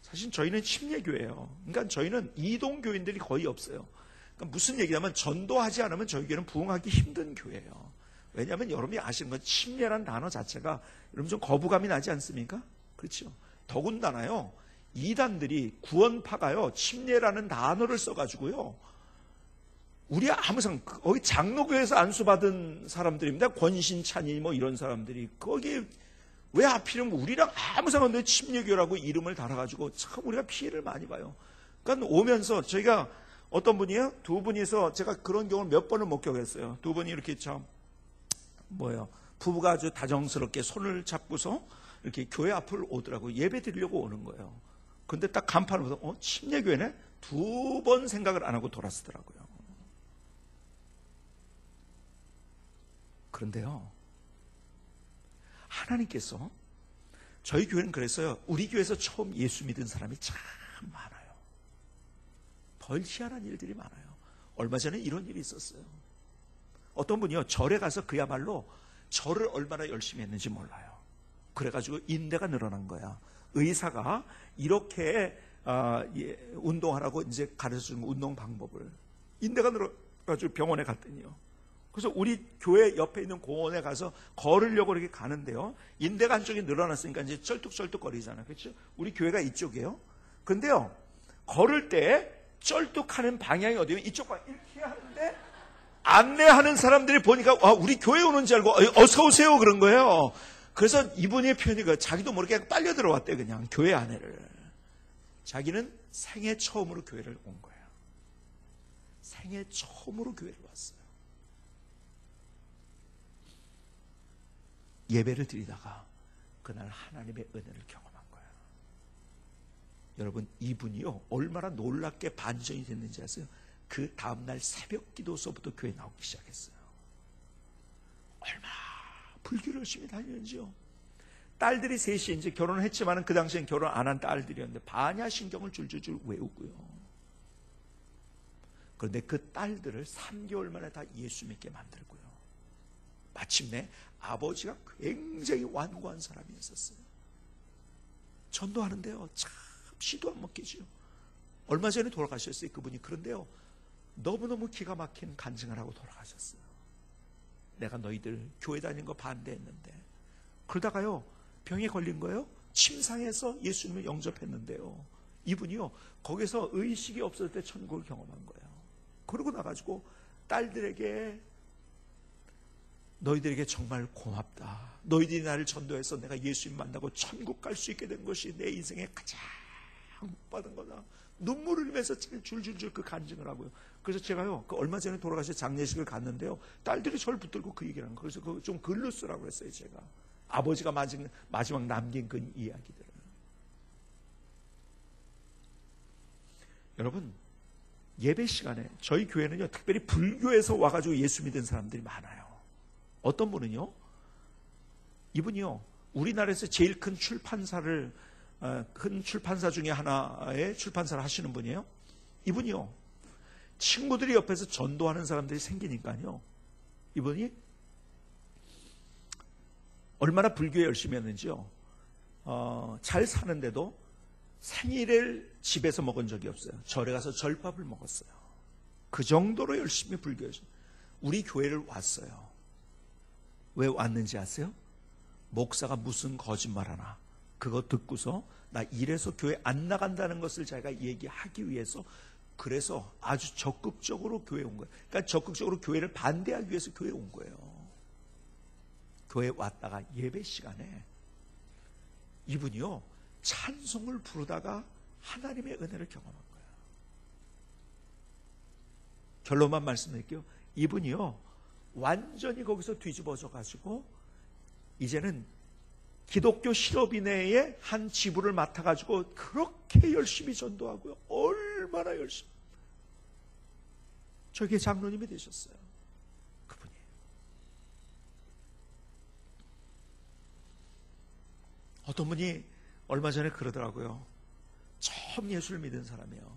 사실 저희는 침례교회예요. 그러니까 저희는 이동교인들이 거의 없어요. 그러니까 무슨 얘기냐면 전도하지 않으면 저희 교회는 부흥하기 힘든 교회예요. 왜냐하면 여러분이 아시는 건 침례라는 단어 자체가 여러분 좀 거부감이 나지 않습니까? 그렇죠. 더군다나요, 이단들이 구원파가요 침례라는 단어를 써가지고요, 우리 아무상 거기 장로교에서 안수받은 사람들입니다. 권신찬이 뭐 이런 사람들이 거기 왜 하필이면 우리랑 아무 상관없는 침례교라고 이름을 달아가지고 참 우리가 피해를 많이 봐요. 그러니까 오면서 저희가 어떤 분이요, 두 분이서 제가 그런 경우를 몇 번을 목격했어요. 두 분이 이렇게 참 부부가 아주 다정스럽게 손을 잡고서 이렇게 교회 앞을 오더라고요. 예배 드리려고 오는 거예요. 근데 딱 간판을 보서 침례교회네? 두 번 생각을 안 하고 돌아서더라고요. 그런데요, 하나님께서 저희 교회는 그랬어요. 우리 교회에서 처음 예수 믿은 사람이 참 많아요. 벌치한한 일들이 많아요. 얼마 전에 이런 일이 있었어요. 어떤 분이요, 절에 가서 그야말로 절을 얼마나 열심히 했는지 몰라요. 그래가지고 인대가 늘어난 거야. 의사가 이렇게 운동하라고 이제 가르쳐주는 운동 방법을. 인대가 늘어가지고 병원에 갔더니요, 그래서 우리 교회 옆에 있는 공원에 가서 걸으려고 이렇게 가는데요, 인대가 한쪽이 늘어났으니까 이제 쩔뚝쩔뚝거리잖아요. 그렇죠? 우리 교회가 이쪽이에요. 근데요, 걸을 때 쩔뚝하는 방향이 어디면 이쪽 방향 이렇게 하는데, 안내하는 사람들이 보니까 우리 교회 오는 줄 알고 어서 오세요 그런 거예요. 그래서 이분의 표현이 자기도 모르게 빨려 들어왔대요. 그냥 교회 안에를. 자기는 생애 처음으로 교회를 온 거예요. 생애 처음으로 교회를 왔어요. 예배를 드리다가 그날 하나님의 은혜를 경험한 거예요. 여러분, 이분이요 얼마나 놀랍게 반전이 됐는지 아세요? 그 다음날 새벽 기도서부터 교회 나오기 시작했어요. 얼마나 불교를 열심히 다니는지요. 딸들이 셋이 이제 결혼을 했지만 그 당시엔 결혼 안 한 딸들이었는데 반야신경을 줄줄줄 외우고요. 그런데 그 딸들을 3개월 만에 다 예수 믿게 만들고요. 마침내 아버지가 굉장히 완고한 사람이었어요. 전도하는데요, 참 시도 안 먹히죠. 얼마 전에 돌아가셨어요, 그분이. 그런데요, 너무너무 기가 막힌 간증을 하고 돌아가셨어요. 내가 너희들 교회 다니는 거 반대했는데, 그러다가요 병에 걸린 거예요. 침상에서 예수님을 영접했는데요, 이분이요 거기서 의식이 없을 때 천국을 경험한 거예요. 그러고 나가지고 딸들에게, 너희들에게 정말 고맙다. 너희들이 나를 전도해서 내가 예수님 만나고 천국 갈 수 있게 된 것이 내 인생에 가장 복받은 거다. 눈물을 흘리면서 줄줄줄 그 간증을 하고요. 그래서 제가요, 그 얼마 전에 돌아가신 장례식을 갔는데요, 딸들이 저를 붙들고 그 얘기를 한 거예요. 그래서 그거 좀 글로 쓰라고 했어요, 제가. 아버지가 마지막 남긴 그 이야기들을. 여러분, 예배 시간에 저희 교회는요, 특별히 불교에서 와가지고 예수 믿은 사람들이 많아요. 어떤 분은요, 이분이요, 우리나라에서 제일 큰 출판사를, 큰 출판사 중에 하나의 출판사를 하시는 분이에요. 이분이요, 친구들이 옆에서 전도하는 사람들이 생기니까요, 이분이 얼마나 불교에 열심히 했는지요, 잘 사는데도 생일을 집에서 먹은 적이 없어요. 절에 가서 절밥을 먹었어요. 그 정도로 열심히 불교했어요. 우리 교회를 왔어요. 왜 왔는지 아세요? 목사가 무슨 거짓말 하나 그거 듣고서 나 이래서 교회 안 나간다는 것을 자기가 얘기하기 위해서, 그래서 아주 적극적으로 교회에 온 거예요. 그러니까 적극적으로 교회를 반대하기 위해서 교회에 온 거예요. 교회에 왔다가 예배 시간에 이분이요, 찬송을 부르다가 하나님의 은혜를 경험한 거예요. 결론만 말씀드릴게요. 이분이요, 완전히 거기서 뒤집어져 가지고 이제는 기독교 실업인회의 한 지부를 맡아가지고 그렇게 열심히 전도하고요. 얼마나 열심히. 저게 장로님이 되셨어요. 그분이. 어떤 분이 얼마 전에 그러더라고요. 처음 예수를 믿은 사람이에요.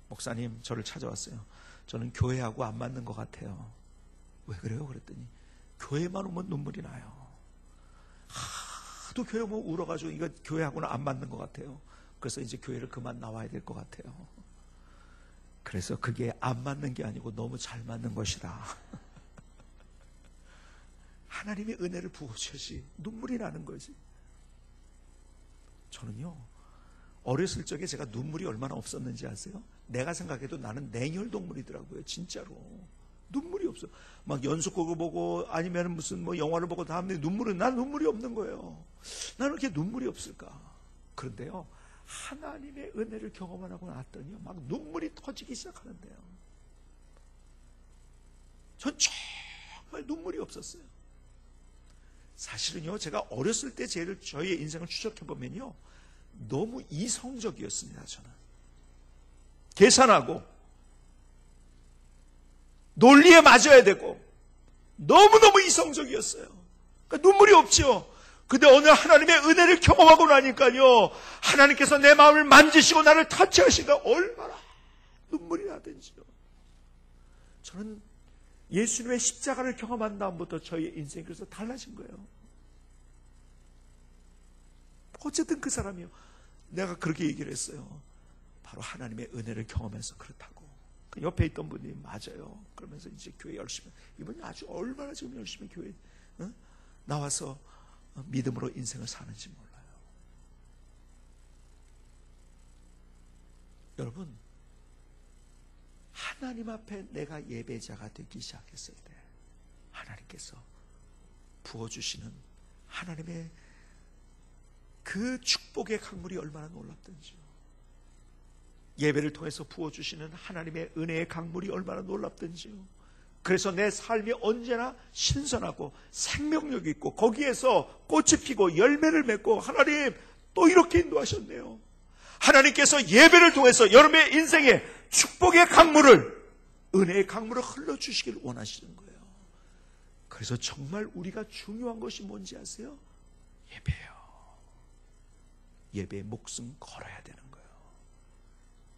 목사님, 저를 찾아왔어요. 저는 교회하고 안 맞는 것 같아요. 왜 그래요? 그랬더니 교회만 오면 눈물이 나요. 하도 교회 오면 울어가지고 이거 교회하고는 안 맞는 것 같아요. 그래서 이제 교회를 그만 나와야 될 것 같아요. 그래서 그게 안 맞는 게 아니고 너무 잘 맞는 것이다. 하나님의 은혜를 부어주시 눈물이 나는 거지. 저는요, 어렸을 적에 제가 눈물이 얼마나 없었는지 아세요? 내가 생각해도 나는 냉혈동물이더라고요. 진짜로 눈물이 없어. 막 연속극을 보고 아니면 무슨 뭐 영화를 보고 다음날 난 눈물이 없는 거예요. 나는 이렇게 눈물이 없을까? 그런데요, 하나님의 은혜를 경험하고 났더니요, 막 눈물이 터지기 시작하는데요. 전 정말 눈물이 없었어요. 사실은요, 제가 어렸을 때 저의 인생을 추적해보면요, 너무 이성적이었습니다. 저는 계산하고 논리에 맞아야 되고 너무너무 이성적이었어요. 그러니까 눈물이 없죠. 근데 오늘 하나님의 은혜를 경험하고 나니까요, 하나님께서 내 마음을 만지시고 나를 터치하시니까 얼마나 눈물이 나든지요. 저는 예수님의 십자가를 경험한 다음부터 저희 인생이 그래서 달라진 거예요. 어쨌든 그 사람이요, 내가 그렇게 얘기를 했어요. 바로 하나님의 은혜를 경험해서 그렇다고. 그 옆에 있던 분이 맞아요. 그러면서 이제 교회 열심히, 이분이 아주 얼마나 지금 열심히 교회 나와서 믿음으로 인생을 사는지 몰라요. 여러분, 하나님 앞에 내가 예배자가 되기 시작했을 때 하나님께서 부어주시는 하나님의 그 축복의 강물이 얼마나 놀랍던지요. 예배를 통해서 부어주시는 하나님의 은혜의 강물이 얼마나 놀랍던지요. 그래서 내 삶이 언제나 신선하고 생명력이 있고 거기에서 꽃이 피고 열매를 맺고, 하나님 또 이렇게 인도하셨네요. 하나님께서 예배를 통해서 여러분의 인생에 축복의 강물을, 은혜의 강물을 흘러주시길 원하시는 거예요. 그래서 정말 우리가 중요한 것이 뭔지 아세요? 예배예요. 예배에 목숨 걸어야 되는 거예요.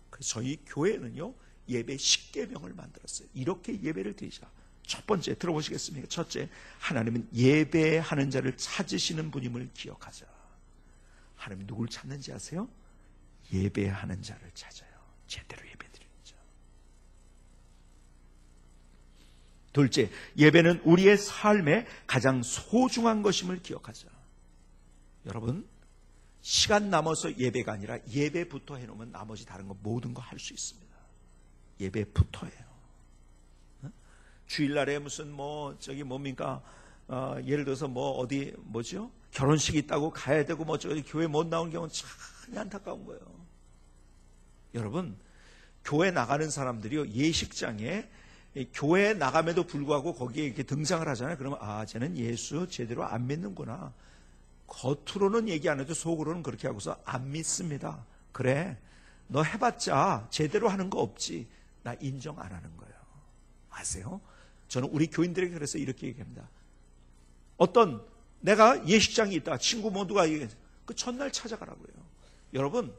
그래서 저희 교회는요, 예배 10계명을 만들었어요. 이렇게 예배를 드리자. 첫 번째 들어보시겠습니까? 첫째, 하나님은 예배하는 자를 찾으시는 분임을 기억하자. 하나님이 누굴 찾는지 아세요? 예배하는 자를 찾아요. 제대로 예배드리는 자. 둘째, 예배는 우리의 삶의 가장 소중한 것임을 기억하자. 여러분, 시간 남아서 예배가 아니라 예배부터 해놓으면 나머지 다른 거 모든 거 할 수 있습니다. 예배부터 해요. 주일날에 무슨 뭡니까? 예를 들어서 뭐죠? 결혼식 있다고 가야 되고 교회 못 나오는 경우는 참 안타까운 거예요. 여러분, 교회 나가는 사람들이요, 예식장에 교회 나감에도 불구하고 거기에 이렇게 등장을 하잖아요. 그러면 쟤는 예수 제대로 안 믿는구나. 겉으로는 얘기 안 해도 속으로는 그렇게 하고서 안 믿습니다. 그래, 너 해봤자 제대로 하는 거 없지. 나 인정 안 하는 거예요. 아세요? 저는 우리 교인들에게 그래서 이렇게 얘기합니다. 내가 예식장이 있다, 친구 모두가 그 첫날 찾아가라고요. 여러분,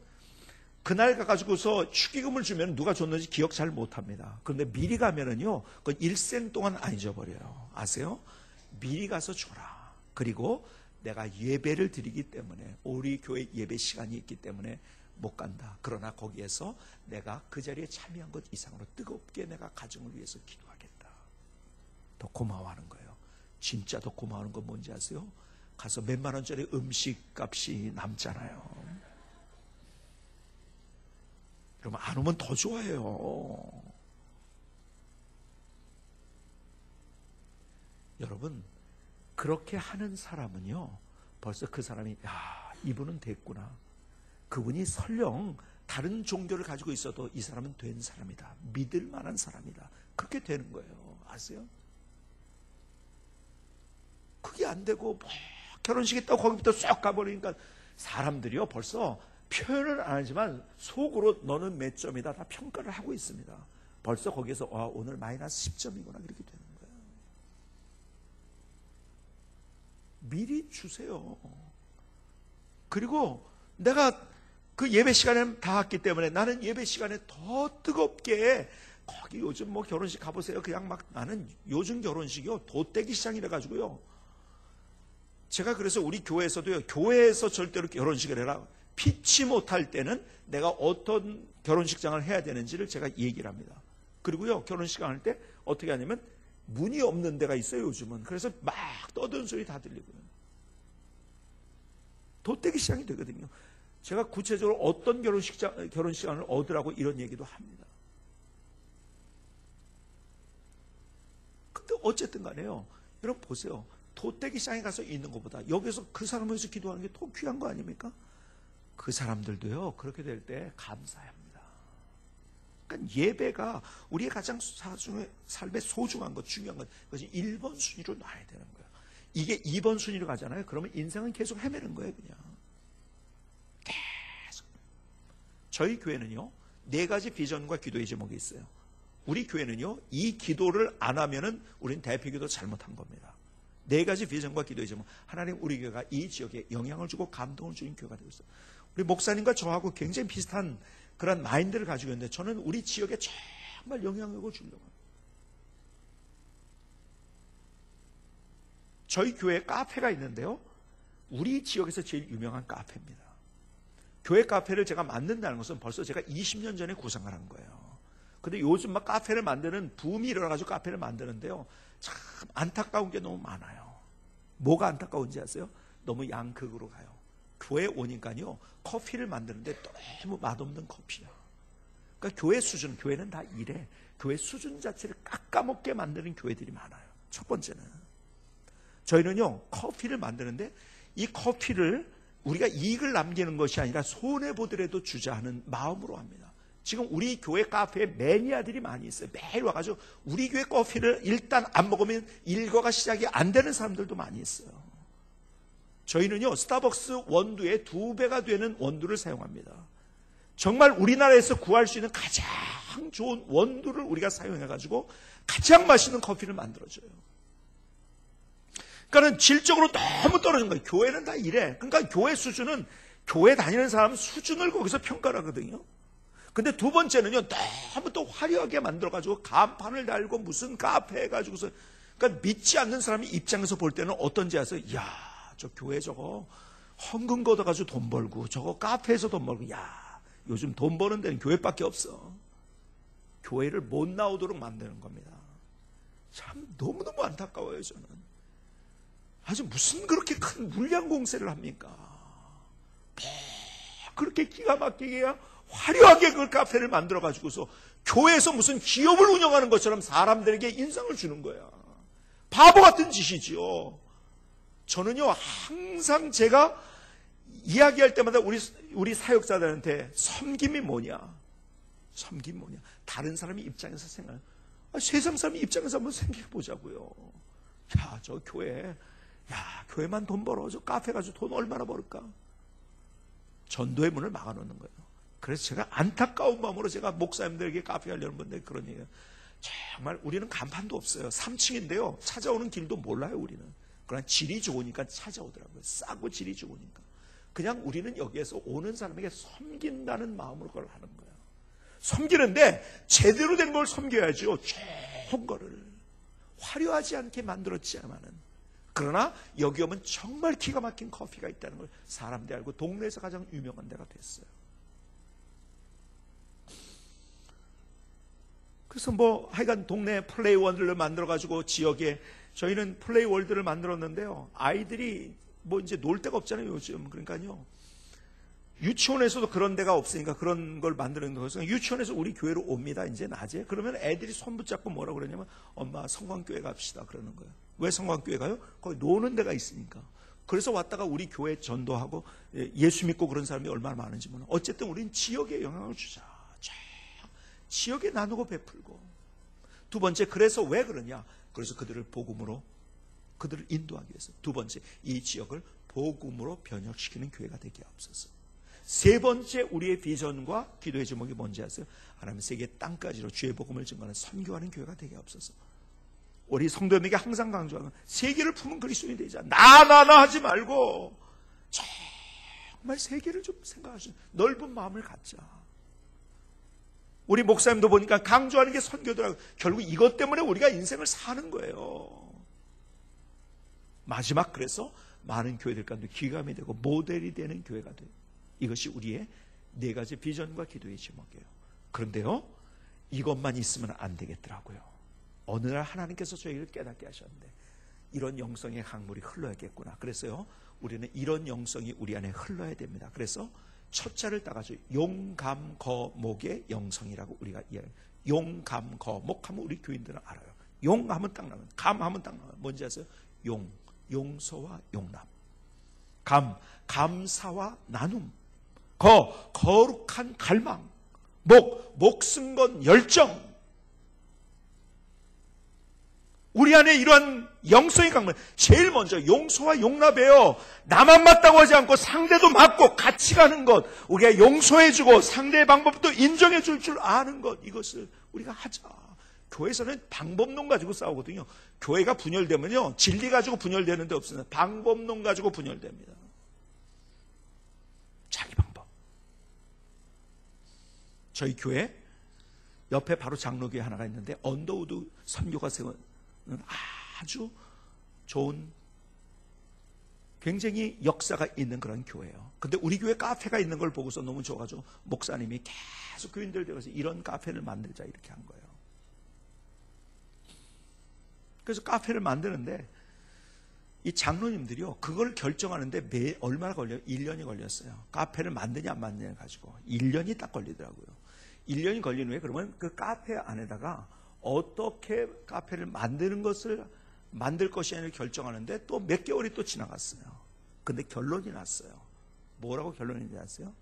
그날 가가지고서 축의금을 주면 누가 줬는지 기억 잘 못합니다. 그런데 미리 가면은요, 그 일생 동안 안 잊어버려요. 아세요? 미리 가서 줘라. 그리고 내가 예배를 드리기 때문에, 우리 교회 예배 시간이 있기 때문에 못 간다. 그러나 거기에서 내가 그 자리에 참여한 것 이상으로 뜨겁게 내가 가정을 위해서 기도하겠다. 더 고마워하는 거예요. 진짜 더 고마워하는 건 뭔지 아세요? 가서 몇만 원짜리 음식 값이 남잖아요. 그러면 안 오면 더 좋아해요. 여러분, 그렇게 하는 사람은요, 벌써 그 사람이 이분은 됐구나. 그분이 설령 다른 종교를 가지고 있어도 이 사람은 된 사람이다. 믿을 만한 사람이다. 그렇게 되는 거예요. 아세요? 그게 안 되고 결혼식 있다고 거기부터 쏙 가버리니까 사람들이요, 벌써 표현을 안 하지만 속으로 너는 몇 점이다 다 평가를 하고 있습니다. 벌써 거기에서 오늘 마이너스 10점이구나 그렇게 되는 거예요. 미리 주세요. 그리고 내가 그 예배 시간에 다 왔기 때문에 나는 예배 시간에 더 뜨겁게, 거기 요즘 뭐 결혼식 가보세요. 그냥 막, 나는 요즘 결혼식이요, 돛대기 시장이라 가지고요. 제가 그래서 우리 교회에서도요, 교회에서 절대로 결혼식을 해라. 피치 못할 때는 내가 어떤 결혼식장을 해야 되는지를 제가 얘기를 합니다. 그리고요, 결혼식을 할 때 어떻게 하냐면, 문이 없는 데가 있어요, 요즘은. 그래서 막 떠드는 소리 다 들리고요. 돛대기 시장이 되거든요. 제가 구체적으로 어떤 결혼식장을 얻으라고 이런 얘기도 합니다. 근데 어쨌든 간에요, 여러분 보세요. 돛대기 시장에 가서 있는 것보다 여기서 그 사람을 위해서 기도하는 게 더 귀한 거 아닙니까? 그 사람들도요, 그렇게 될 때 감사해야 합니다. 그러니까 예배가 우리의 가장 삶의 소중한 것, 중요한 것, 그것이 1번 순위로 놔야 되는 거예요. 이게 2번 순위로 가잖아요. 그러면 인생은 계속 헤매는 거예요, 그냥. 계속. 저희 교회는요, 4가지 비전과 기도의 제목이 있어요. 우리 교회는요, 이 기도를 안 하면은 우리는 대표기도 잘못한 겁니다. 4가지 비전과 기도의 제목. 하나님, 우리 교회가 이 지역에 영향을 주고 감동을 주는 교회가 되고 있어요. 우리 목사님과 저하고 굉장히 비슷한 그런 마인드를 가지고 있는데, 저는 우리 지역에 정말 영향력을 주려고 합니다. 저희 교회에 카페가 있는데요, 우리 지역에서 제일 유명한 카페입니다. 교회 카페를 제가 만든다는 것은 벌써 제가 20년 전에 구상을 한 거예요. 근데 요즘 막 카페를 만드는 붐이 일어나가지고 카페를 만드는데요, 참 안타까운 게 너무 많아요. 뭐가 안타까운지 아세요? 너무 양극으로 가요. 교회 오니까요, 커피를 만드는데 너무 맛없는 커피야. 그러니까 교회 수준, 교회는 다 이래. 교회 수준 자체를 깎아먹게 만드는 교회들이 많아요. 첫 번째는. 저희는요, 커피를 만드는데 이 커피를 우리가 이익을 남기는 것이 아니라 손해보더라도 주자 하는 마음으로 합니다. 지금 우리 교회 카페에 매니아들이 많이 있어요. 매일 와가지고 우리 교회 커피를 일단 안 먹으면 일과가 시작이 안 되는 사람들도 많이 있어요. 저희는요, 스타벅스 원두의 2배가 되는 원두를 사용합니다. 정말 우리나라에서 구할 수 있는 가장 좋은 원두를 우리가 사용해가지고 가장 맛있는 커피를 만들어줘요. 그러니까 질적으로 너무 떨어진 거예요. 교회는 다 이래. 그러니까 교회 수준은, 교회 다니는 사람 수준을 거기서 평가를 하거든요. 근데 두 번째는요, 너무 또 화려하게 만들어가지고 간판을 달고 무슨 카페 해가지고서, 그러니까 믿지 않는 사람이 입장에서 볼 때는 어떤지 아세요? 이야, 저 교회 저거 헌금 걷어가지고 돈 벌고, 저거 카페에서 돈 벌고, 야, 요즘 돈 버는 데는 교회밖에 없어. 교회를 못 나오도록 만드는 겁니다. 참 너무너무 안타까워요, 저는. 아주 무슨 그렇게 큰 물량 공세를 합니까? 그렇게 기가 막히게 화려하게 그 카페를 만들어가지고서 교회에서 무슨 기업을 운영하는 것처럼 사람들에게 인상을 주는 거야. 바보 같은 짓이지요. 저는요, 항상 제가 이야기할 때마다 우리 사역자들한테 섬김이 뭐냐? 섬김이 뭐냐? 다른 사람의 입장에서 생각해요. 세상 사람의 입장에서 한번 생각해보자고요. 야, 저 교회, 야, 교회만 돈 벌어. 저 카페 가지고 돈 얼마나 벌을까? 전도의 문을 막아놓는 거예요. 그래서 제가 안타까운 마음으로 제가 목사님들에게 카페 하려는 분들 그런 얘기예요. 정말 우리는 간판도 없어요. 3층인데요. 찾아오는 길도 몰라요, 우리는. 그러나 질이 좋으니까 찾아오더라고요. 싸고 질이 좋으니까. 그냥 우리는 여기에서 오는 사람에게 섬긴다는 마음으로 그걸 하는 거예요. 섬기는데 제대로 된 걸 섬겨야죠. 좋은 거를. 화려하지 않게 만들었지만은. 그러나 여기 오면 정말 기가 막힌 커피가 있다는 걸 사람들이 알고 동네에서 가장 유명한 데가 됐어요. 그래서 뭐 하여간 동네 플레이월드를 만들어가지고 지역에 저희는 플레이월드를 만들었는데요. 아이들이 뭐 이제 놀 데가 없잖아요, 요즘. 그러니까요. 유치원에서도 그런 데가 없으니까 그런 걸 만드는 거예요. 유치원에서 우리 교회로 옵니다, 이제 낮에. 그러면 애들이 손 붙잡고 뭐라고 그러냐면, 엄마 성광교회 갑시다. 그러는 거예요. 왜 성광교회 가요? 거기 노는 데가 있으니까. 그래서 왔다가 우리 교회 전도하고 예수 믿고 그런 사람이 얼마나 많은지 몰라. 어쨌든 우리는 지역에 영향을 주자. 지역에 나누고 베풀고. 두 번째, 그래서 왜 그러냐? 그래서 그들을 복음으로, 그들을 인도하기 위해서. 두 번째, 이 지역을 복음으로 변혁시키는 교회가 되게 앞서서. 세 번째, 우리의 비전과 기도의 제목이 뭔지 아세요? 하나님 세계 땅까지로 주의 복음을 증거하는 선교하는 교회가 되게 앞서서. 우리 성도님에게 항상 강조하는 세계를 품은 그리스도인이 되자. 나 하지 말고 정말 세계를 좀 생각하시는 넓은 마음을 갖자. 우리 목사님도 보니까 강조하는 게 선교더라고요. 결국 이것 때문에 우리가 인생을 사는 거예요. 마지막 그래서 많은 교회들 가운데 기감이 되고 모델이 되는 교회가 돼요. 이것이 우리의 4가지 비전과 기도의 제목이에요. 그런데요, 이것만 있으면 안 되겠더라고요. 어느 날 하나님께서 저희를 깨닫게 하셨는데 이런 영성의 강물이 흘러야겠구나. 그래서요, 우리는 이런 영성이 우리 안에 흘러야 됩니다. 그래서 첫 자를 따가지고 용감거목의 영성이라고 우리가 이야기해요. 용감거목 하면 우리 교인들은 알아요. 용하면 딱 나면, 감하면 딱 나면 뭔지 아세요? 용서와 용납. 감사와 나눔. 거룩한 갈망. 목숨 건 열정. 우리 안에 이러한 영성의 강물, 제일 먼저 용서와 용납이에요. 나만 맞다고 하지 않고 상대도 맞고 같이 가는 것, 우리가 용서해주고 상대의 방법도 인정해줄 줄 아는 것, 이것을 우리가 하자. 교회에서는 방법론 가지고 싸우거든요. 교회가 분열되면요, 진리 가지고 분열되는 데 없습니다. 방법론 가지고 분열됩니다. 자기 방법. 저희 교회 옆에 바로 장로교회 하나가 있는데 언더우드 선교가 세운 아주 좋은, 굉장히 역사가 있는 그런 교회예요. 근데 우리 교회 카페가 있는 걸 보고서 너무 좋아가지고 목사님이 계속 교인들 데려가서 이런 카페를 만들자 이렇게 한 거예요. 그래서 카페를 만드는데 이 장로님들이요, 그걸 결정하는데 얼마나 걸려요? 1년이 걸렸어요. 카페를 만드냐 안 만드냐 가지고 1년이 딱 걸리더라고요. 1년이 걸린 후에 그러면 그 카페 안에다가 어떻게 카페를 만들 것이냐를 결정하는데 또 몇 개월이 또 지나갔어요. 근데 결론이 났어요. 뭐라고 결론이 났어요?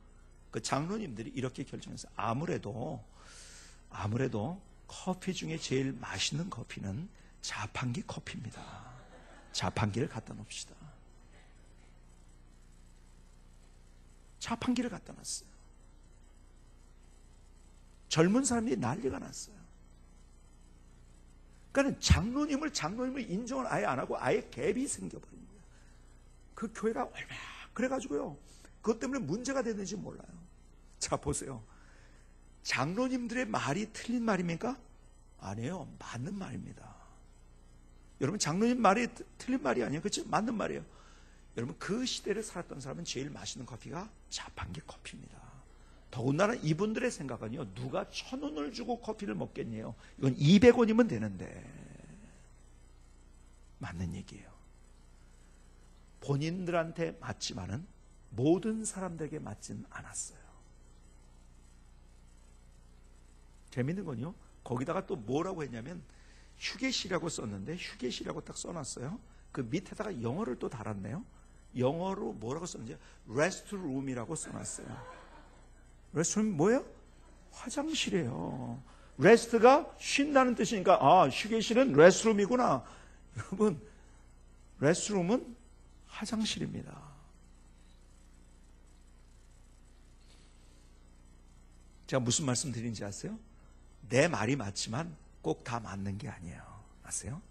그 장로님들이 이렇게 결정했어요. 아무래도 커피 중에 제일 맛있는 커피는 자판기 커피입니다. 자판기를 갖다 놓읍시다. 자판기를 갖다 놨어요. 젊은 사람들이 난리가 났어요. 그러니까 장로님을 인정을 아예 안 하고 아예 갭이 생겨버린 거예요. 그 교회가 얼마나 그래가지고요, 그것 때문에 문제가 되는지 몰라요. 자, 보세요. 장로님들의 말이 틀린 말입니까? 아니에요. 맞는 말입니다. 여러분, 장로님 말이 틀린 말이 아니에요. 그렇죠? 맞는 말이에요. 여러분, 그 시대를 살았던 사람은 제일 맛있는 커피가 자판기 커피입니다. 더군다나 이분들의 생각은요, 누가 1,000원을 주고 커피를 먹겠냐요. 이건 200원이면 되는데. 맞는 얘기예요. 본인들한테 맞지만은 모든 사람들에게 맞진 않았어요. 재밌는 건요, 거기다가 또 뭐라고 했냐면 휴게실이라고 썼는데, 휴게실이라고 딱 써놨어요. 그 밑에다가 영어를 또 달았네요. 영어로 뭐라고 썼는지 레스트룸이라고 써놨어요. 레스트룸이 뭐예요? 화장실이에요. 레스트가 쉰다는 뜻이니까 휴게실은 레스트룸이구나. 여러분, 레스트룸은 화장실입니다. 제가 무슨 말씀 드린지 아세요? 내 말이 맞지만 꼭 다 맞는 게 아니에요. 아세요?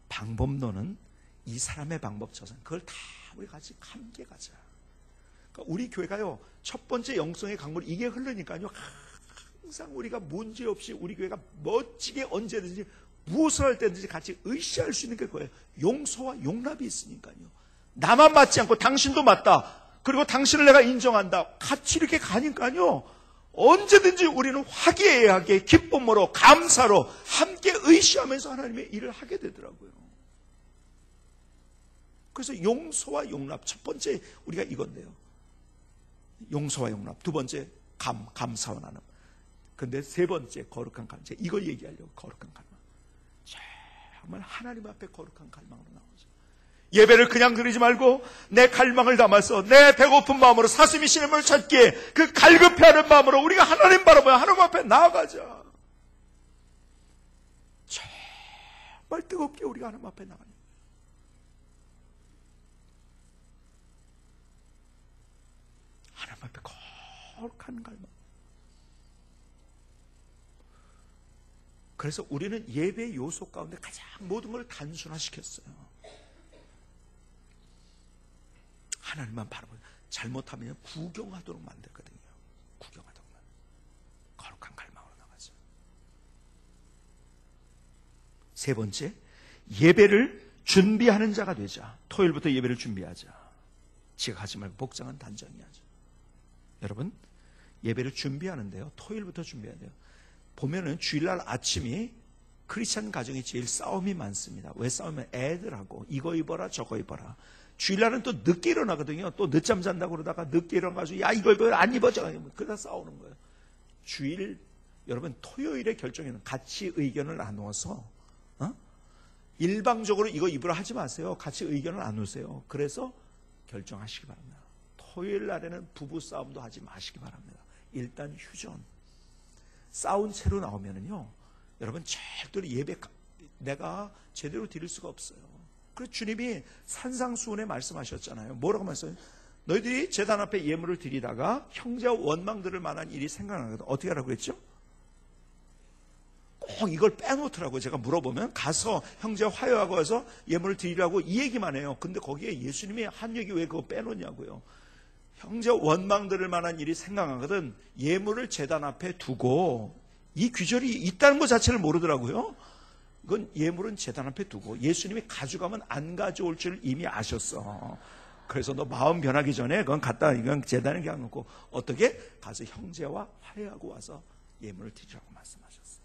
방법론은 이 사람의 방법처럼 그걸 다 우리 같이 함께 가자. 그러니까 우리 교회가요, 첫 번째 영성의 강물 이게 흐르니까요, 항상 우리가 문제없이 우리 교회가 멋지게 언제든지 무엇을 할 때든지 같이 의시할 수 있는 게 그거예요. 용서와 용납이 있으니까요. 나만 맞지 않고 당신도 맞다. 그리고 당신을 내가 인정한다. 같이 이렇게 가니까요, 언제든지 우리는 화기애애하게 기쁨으로 감사로 함께 의시하면서 하나님의 일을 하게 되더라고요. 그래서 용서와 용납, 첫 번째 우리가 이건데요. 용서와 용납. 두 번째 감사와 나눔. 근데 세 번째 거룩한 갈망. 제가 이걸 얘기하려고. 거룩한 갈망. 정말 하나님 앞에 거룩한 갈망으로 나오죠. 예배를 그냥 드리지 말고 내 갈망을 담아서 내 배고픈 마음으로 사슴이 시냇물을 찾기에 그 갈급해하는 마음으로 우리가 하나님 바라보며 하나님 앞에 나아가자. 정말 뜨겁게 우리가 하나님 앞에 나가는 거예요. 하나님 앞에 거룩한 갈망. 그래서 우리는 예배의 요소 가운데 가장 모든 걸 단순화시켰어요. 하나님만 바라보자. 잘못하면 구경하도록 만들거든요. 구경하도록 거룩한 갈망으로 나가죠. 세 번째, 예배를 준비하는 자가 되자. 토요일부터 예배를 준비하자. 지각하지 말고 복장은 단정히 하자. 여러분, 예배를 준비하는데요, 토요일부터 준비해야 돼요. 보면은 주일날 아침이 크리스찬 가정이 제일 싸움이 많습니다. 왜 싸우면 애들하고 이거 입어라 저거 입어라. 주일날은 또 늦게 일어나거든요. 또 늦잠 잔다고 그러다가 늦게 일어나가지고 야 이거 입어 안 입어 저거 입어. 그러다 싸우는 거예요. 주일, 여러분 토요일에 결정에는 같이 의견을 나누어서 일방적으로 이거 입으라 하지 마세요. 같이 의견을 나누세요. 그래서 결정하시기 바랍니다. 토요일 날에는 부부 싸움도 하지 마시기 바랍니다. 일단 휴전. 싸운 채로 나오면은요, 여러분 절대로 예배 내가 제대로 드릴 수가 없어요. 그래서 주님이 산상수훈에 말씀하셨잖아요. 뭐라고 말씀하셨어요? 너희들이 제단 앞에 예물을 드리다가 형제와 원망 들을 만한 일이 생각나거든. 어떻게 하라고 했죠? 꼭 이걸 빼놓더라고요. 제가 물어보면 가서 형제와 화해하고 와서 예물을 드리라고 이 얘기만 해요. 근데 거기에 예수님이 한 얘기 왜 그거 빼놓냐고요. 형제 원망 들을 만한 일이 생각나거든 예물을 제단 앞에 두고, 이 규절이 있다는 것 자체를 모르더라고요. 이건 예물은 제단 앞에 두고 예수님이 가져가면 안 가져올 줄 이미 아셨어. 그래서 너 마음 변하기 전에 그건 갖다 이건 제단에 그냥 놓고 어떻게 가서 형제와 화해하고 와서 예물을 드리라고 말씀하셨어요.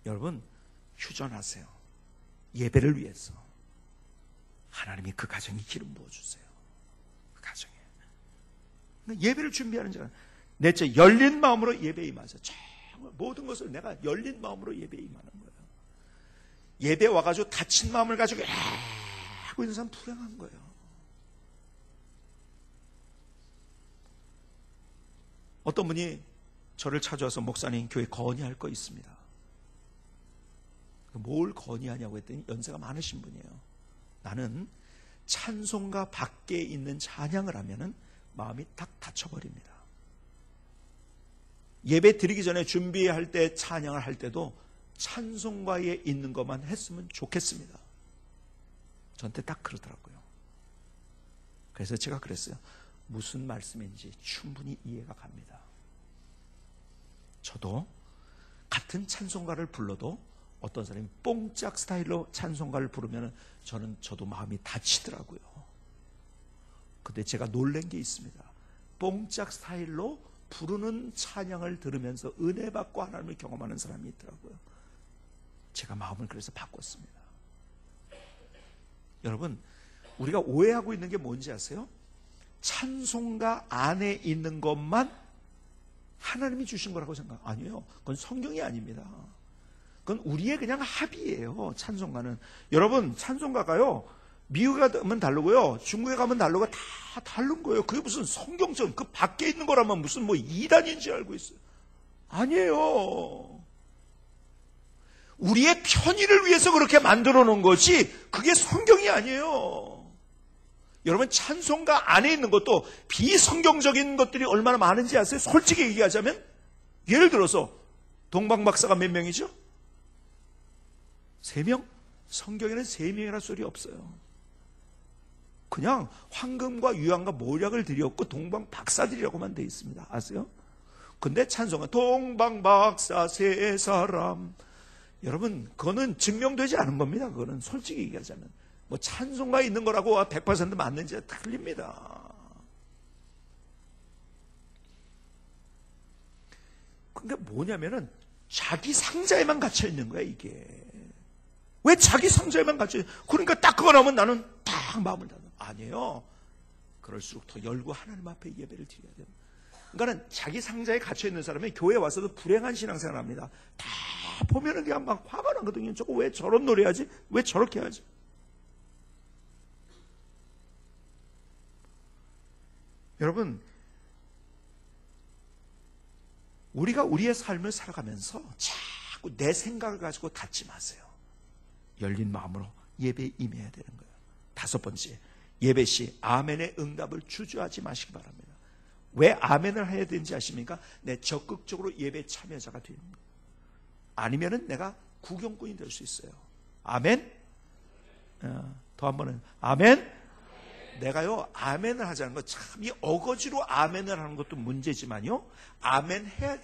여러분 휴전하세요. 예배를 위해서. 하나님이 그 가정에 기름 부어주세요. 그 가정에. 예배를 준비하는 자가 넷째, 열린 마음으로 예배에 임하자. 정말 모든 것을 내가 열린 마음으로 예배에 임하는 거예요. 예배 와가지고 닫힌 마음을 가지고 하고 있는 사람 불행한 거예요. 어떤 분이 저를 찾아와서 목사님 교회 건의할 거 있습니다. 뭘 건의하냐고 했더니 연세가 많으신 분이에요. 나는 찬송가 밖에 있는 찬양을 하면은 마음이 딱 닫혀버립니다. 예배 드리기 전에 준비할 때 찬양을 할 때도 찬송가에 있는 것만 했으면 좋겠습니다. 저한테 딱 그러더라고요. 그래서 제가 그랬어요. 무슨 말씀인지 충분히 이해가 갑니다. 저도 같은 찬송가를 불러도 어떤 사람이 뽕짝 스타일로 찬송가를 부르면 저도 마음이 다치더라고요. 근데 제가 놀란 게 있습니다. 뽕짝 스타일로 부르는 찬양을 들으면서 은혜 받고 하나님을 경험하는 사람이 있더라고요. 제가 마음을 그래서 바꿨습니다. 여러분, 우리가 오해하고 있는 게 뭔지 아세요? 찬송가 안에 있는 것만 하나님이 주신 거라고 생각. 아니에요. 그건 성경이 아닙니다. 그건 우리의 그냥 합의예요. 찬송가는. 여러분, 찬송가가요, 미국에 가면 다르고요, 중국에 가면 다르고 다 다른 거예요. 그게 무슨 성경처럼 그 밖에 있는 거라면 무슨 뭐 이단인지 알고 있어요. 아니에요. 우리의 편의를 위해서 그렇게 만들어 놓은 거지 그게 성경이 아니에요. 여러분, 찬송가 안에 있는 것도 비성경적인 것들이 얼마나 많은지 아세요? 솔직히 얘기하자면, 예를 들어서 동방박사가 몇 명이죠? 3명? 성경에는 3명이라는 소리 없어요. 그냥 황금과 유황과 모략을 드렸고 동방박사들이라고만 되어 있습니다. 아세요? 근데 찬송가 동방박사 세 사람, 여러분 그거는 증명되지 않은 겁니다. 그거는 솔직히 얘기하자면 뭐 찬송가에 있는 거라고 100% 맞는지 틀립니다. 그러니까 뭐냐면은 자기 상자에만 갇혀 있는 거야. 이게 왜 자기 상자에만 갇혀 있는 거야? 그러니까 딱 그거 나오면 나는 딱 마음을 닫는. 아니에요. 그럴수록 더 열고 하나님 앞에 예배를 드려야 돼요. 그러니까는 자기 상자에 갇혀 있는 사람이 교회에 와서도 불행한 신앙생활을 합니다. 다 보면은 그냥 막 화가 나거든요. 저거 왜 저런 노래 하지? 왜 저렇게 하지? 여러분, 우리가 우리의 삶을 살아가면서 자꾸 내 생각을 가지고 닫지 마세요. 열린 마음으로 예배에 임해야 되는 거예요. 5번째, 예배 시 아멘의 응답을 주저하지 마시기 바랍니다. 왜 아멘을 해야 되는지 아십니까? 내 적극적으로 예배 참여자가 되는 거예요. 아니면은 내가 구경꾼이 될 수 있어요. 아멘? 더 한 번은 아멘? 내가요, 아멘을 하자는 거 참, 이 어거지로 아멘을 하는 것도 문제지만요, 아멘 해야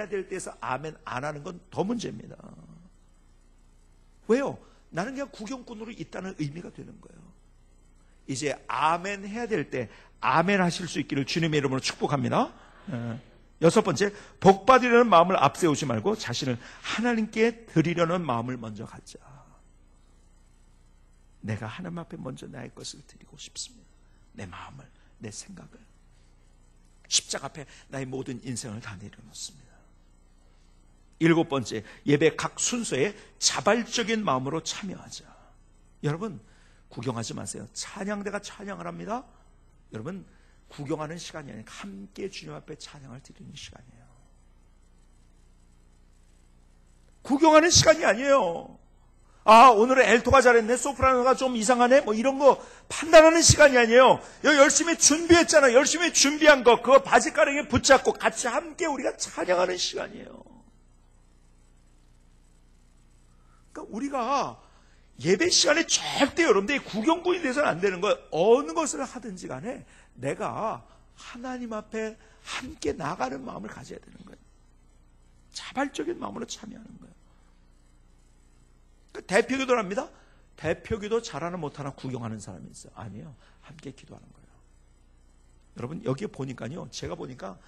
될 때에서 아멘 안 하는 건 더 문제입니다. 왜요? 나는 그냥 구경꾼으로 있다는 의미가 되는 거예요. 이제 아멘 해야 될 때 아멘 하실 수 있기를 주님의 이름으로 축복합니다. 6번째, 복 받으려는 마음을 앞세우지 말고 자신을 하나님께 드리려는 마음을 먼저 갖자. 내가 하나님 앞에 먼저 나의 것을 드리고 싶습니다. 내 마음을, 내 생각을. 십자가 앞에 나의 모든 인생을 다 내려놓습니다. 7번째, 예배 각 순서에 자발적인 마음으로 참여하자. 여러분, 구경하지 마세요. 찬양대가 찬양을 합니다. 여러분, 구경하는 시간이 아니라 함께 주님 앞에 찬양을 드리는 시간이에요. 구경하는 시간이 아니에요. 아, 오늘은 엘토가 잘했네, 소프라노가 좀 이상하네, 뭐 이런 거 판단하는 시간이 아니에요. 여기 열심히 준비했잖아요. 열심히 준비한 거, 그거 바지가랑이에 붙잡고 같이 함께 우리가 찬양하는 시간이에요. 그러니까 우리가 예배 시간에 절대 여러분들이 구경꾼이 돼서는 안 되는 거예요. 어느 것을 하든지 간에 내가 하나님 앞에 함께 나가는 마음을 가져야 되는 거예요. 자발적인 마음으로 참여하는 거예요. 그러니까 대표기도를 합니다. 대표기도 잘하나 못하나 구경하는 사람이 있어요. 아니에요. 함께 기도하는 거예요. 여러분, 여기에 보니까요, 제가 보니까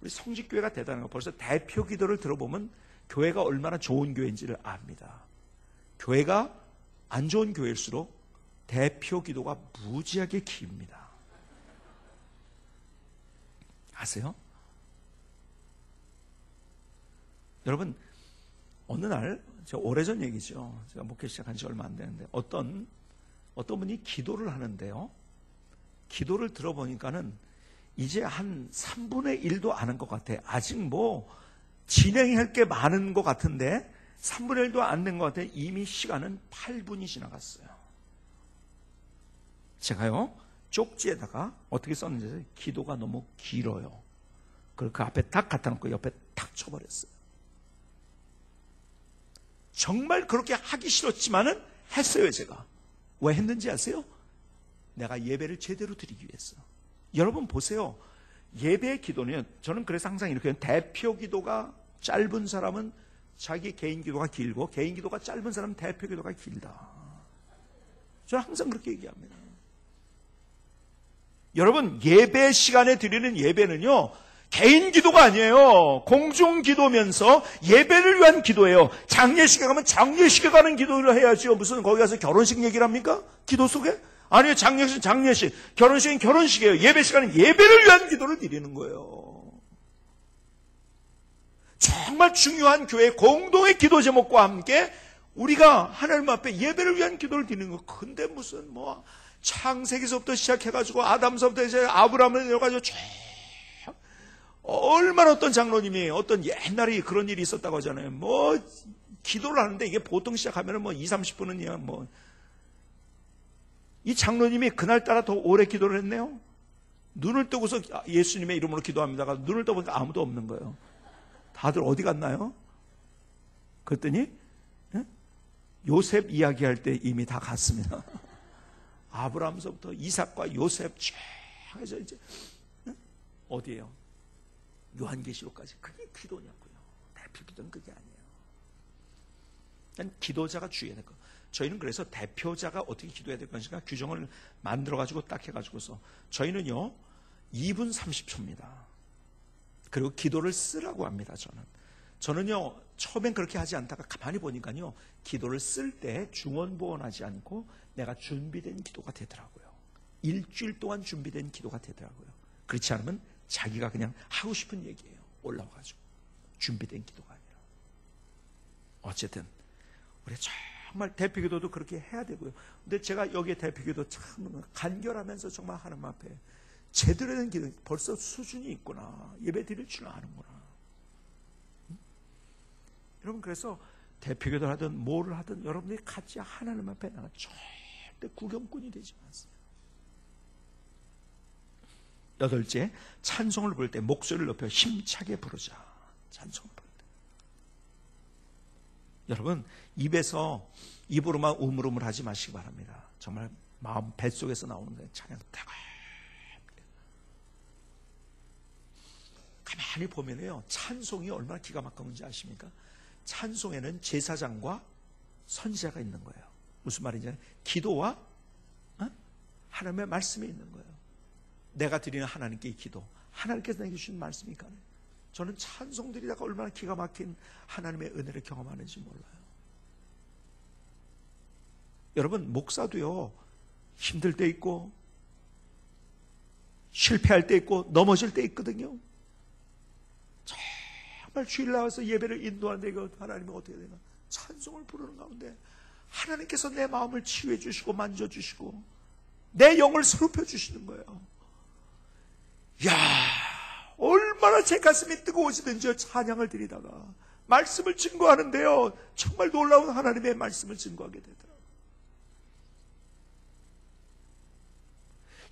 우리 성직교회가 대단한 거, 벌써 대표기도를 들어보면 교회가 얼마나 좋은 교회인지를 압니다. 교회가 안 좋은 교회일수록 대표기도가 무지하게 깁니다. 아세요? 여러분, 어느 날, 제가 오래전 얘기죠. 제가 목회 시작한 지 얼마 안 되는데, 어떤 분이 기도를 하는데요, 기도를 들어보니까는 이제 한 3분의 1도 안 한 것 같아요. 아직 뭐 진행할 게 많은 것 같은데 3분의 1도 안 된 것 같아요. 이미 시간은 8분이 지나갔어요. 제가요, 쪽지에다가 어떻게 썼는지, 기도가 너무 길어요. 그걸 그 앞에 딱 갖다 놓고 옆에 탁 쳐버렸어요. 정말 그렇게 하기 싫었지만은 했어요, 제가. 왜 했는지 아세요? 내가 예배를 제대로 드리기 위해서. 여러분 보세요. 예배의 기도는, 저는 그래서 항상 이렇게 해요. 대표 기도가 짧은 사람은 자기 개인 기도가 길고, 개인 기도가 짧은 사람은 대표 기도가 길다. 저는 항상 그렇게 얘기합니다. 여러분, 예배 시간에 드리는 예배는요, 개인 기도가 아니에요. 공중 기도면서 예배를 위한 기도예요. 장례식에 가면 장례식에 가는 기도를 해야죠. 무슨 거기 가서 결혼식 얘기를 합니까? 기도 속에? 아니요, 장례식, 결혼식은 결혼식이에요. 예배 시간은 예배를 위한 기도를 드리는 거예요. 정말 중요한 교회 공동의 기도 제목과 함께 우리가 하나님 앞에 예배를 위한 기도를 드리는 거. 근데 무슨 뭐 창세기서부터 시작해가지고 아담서부터 이제 아브라함을 내려가지고 얼마나 어떤 장로님이 어떤 옛날에 그런 일이 있었다고 하잖아요. 뭐 기도를 하는데 이게 보통 시작하면 뭐 20-30분은 뭐, 이 장로님이 그날따라 더 오래 기도를 했네요. 눈을 뜨고서 예수님의 이름으로 기도합니다가 눈을 떠보니까 아무도 없는 거예요. 다들 어디 갔나요? 그랬더니 요셉 이야기할 때 이미 다 갔습니다. 아브라함서부터 이삭과 요셉 쫙 해서 이제 어디예요? 요한계시록까지. 그게 기도냐고요. 대표 기도는 그게 아니에요. 난 기도자가 주의해야 될 거. 저희는 그래서 대표자가 어떻게 기도해야 될 것인가 규정을 만들어가지고 딱 해가지고서 저희는요 2분 30초입니다. 그리고 기도를 쓰라고 합니다. 저는요 처음엔 그렇게 하지 않다가 가만히 보니까요 기도를 쓸 때 중언부언하지 않고 내가 준비된 기도가 되더라고요. 일주일 동안 준비된 기도가 되더라고요. 그렇지 않으면 자기가 그냥 하고 싶은 얘기예요. 올라와가지고 준비된 기도가 아니라. 어쨌든 우리 정말 대표기도도 그렇게 해야 되고요. 근데 제가 여기에 대표기도 참 간결하면서 정말 하나님 앞에 제대로 된 기도, 벌써 수준이 있구나. 예배 드릴 줄 아는구나. 여러분, 그래서 대표기도를 하든 뭘 하든 여러분들이 같이 하나님 앞에 나가 절대 구경꾼이 되지 마세요. 8째, 찬송을 부를 때 목소리를 높여 힘차게 부르자. 찬송을 부를 때. 여러분, 입으로만 우물우물 하지 마시기 바랍니다. 정말 마음 뱃속에서 나오는 거예요. 찬양 따가. 가만히 보면요, 찬송이 얼마나 기가 막힌지 아십니까? 찬송에는 제사장과 선지자가 있는 거예요. 무슨 말인지 아요? 기도와 하나님의 말씀이 있는 거예요. 내가 드리는 하나님께 이 기도, 하나님께서 내게 주신 말씀이니까 저는 찬송 드리다가 얼마나 기가 막힌 하나님의 은혜를 경험하는지 몰라요. 여러분, 목사도요, 힘들 때 있고 실패할 때 있고 넘어질 때 있거든요. 정말 주일 나와서 예배를 인도하는데 이거 하나님은 어떻게 되나? 찬송을 부르는 가운데 하나님께서 내 마음을 치유해 주시고 만져주시고 내 영을 새롭혀 주시는 거예요. 야, 얼마나 제 가슴이 뜨거워지든지 찬양을 드리다가 말씀을 증거하는데요, 정말 놀라운 하나님의 말씀을 증거하게 되더라고요.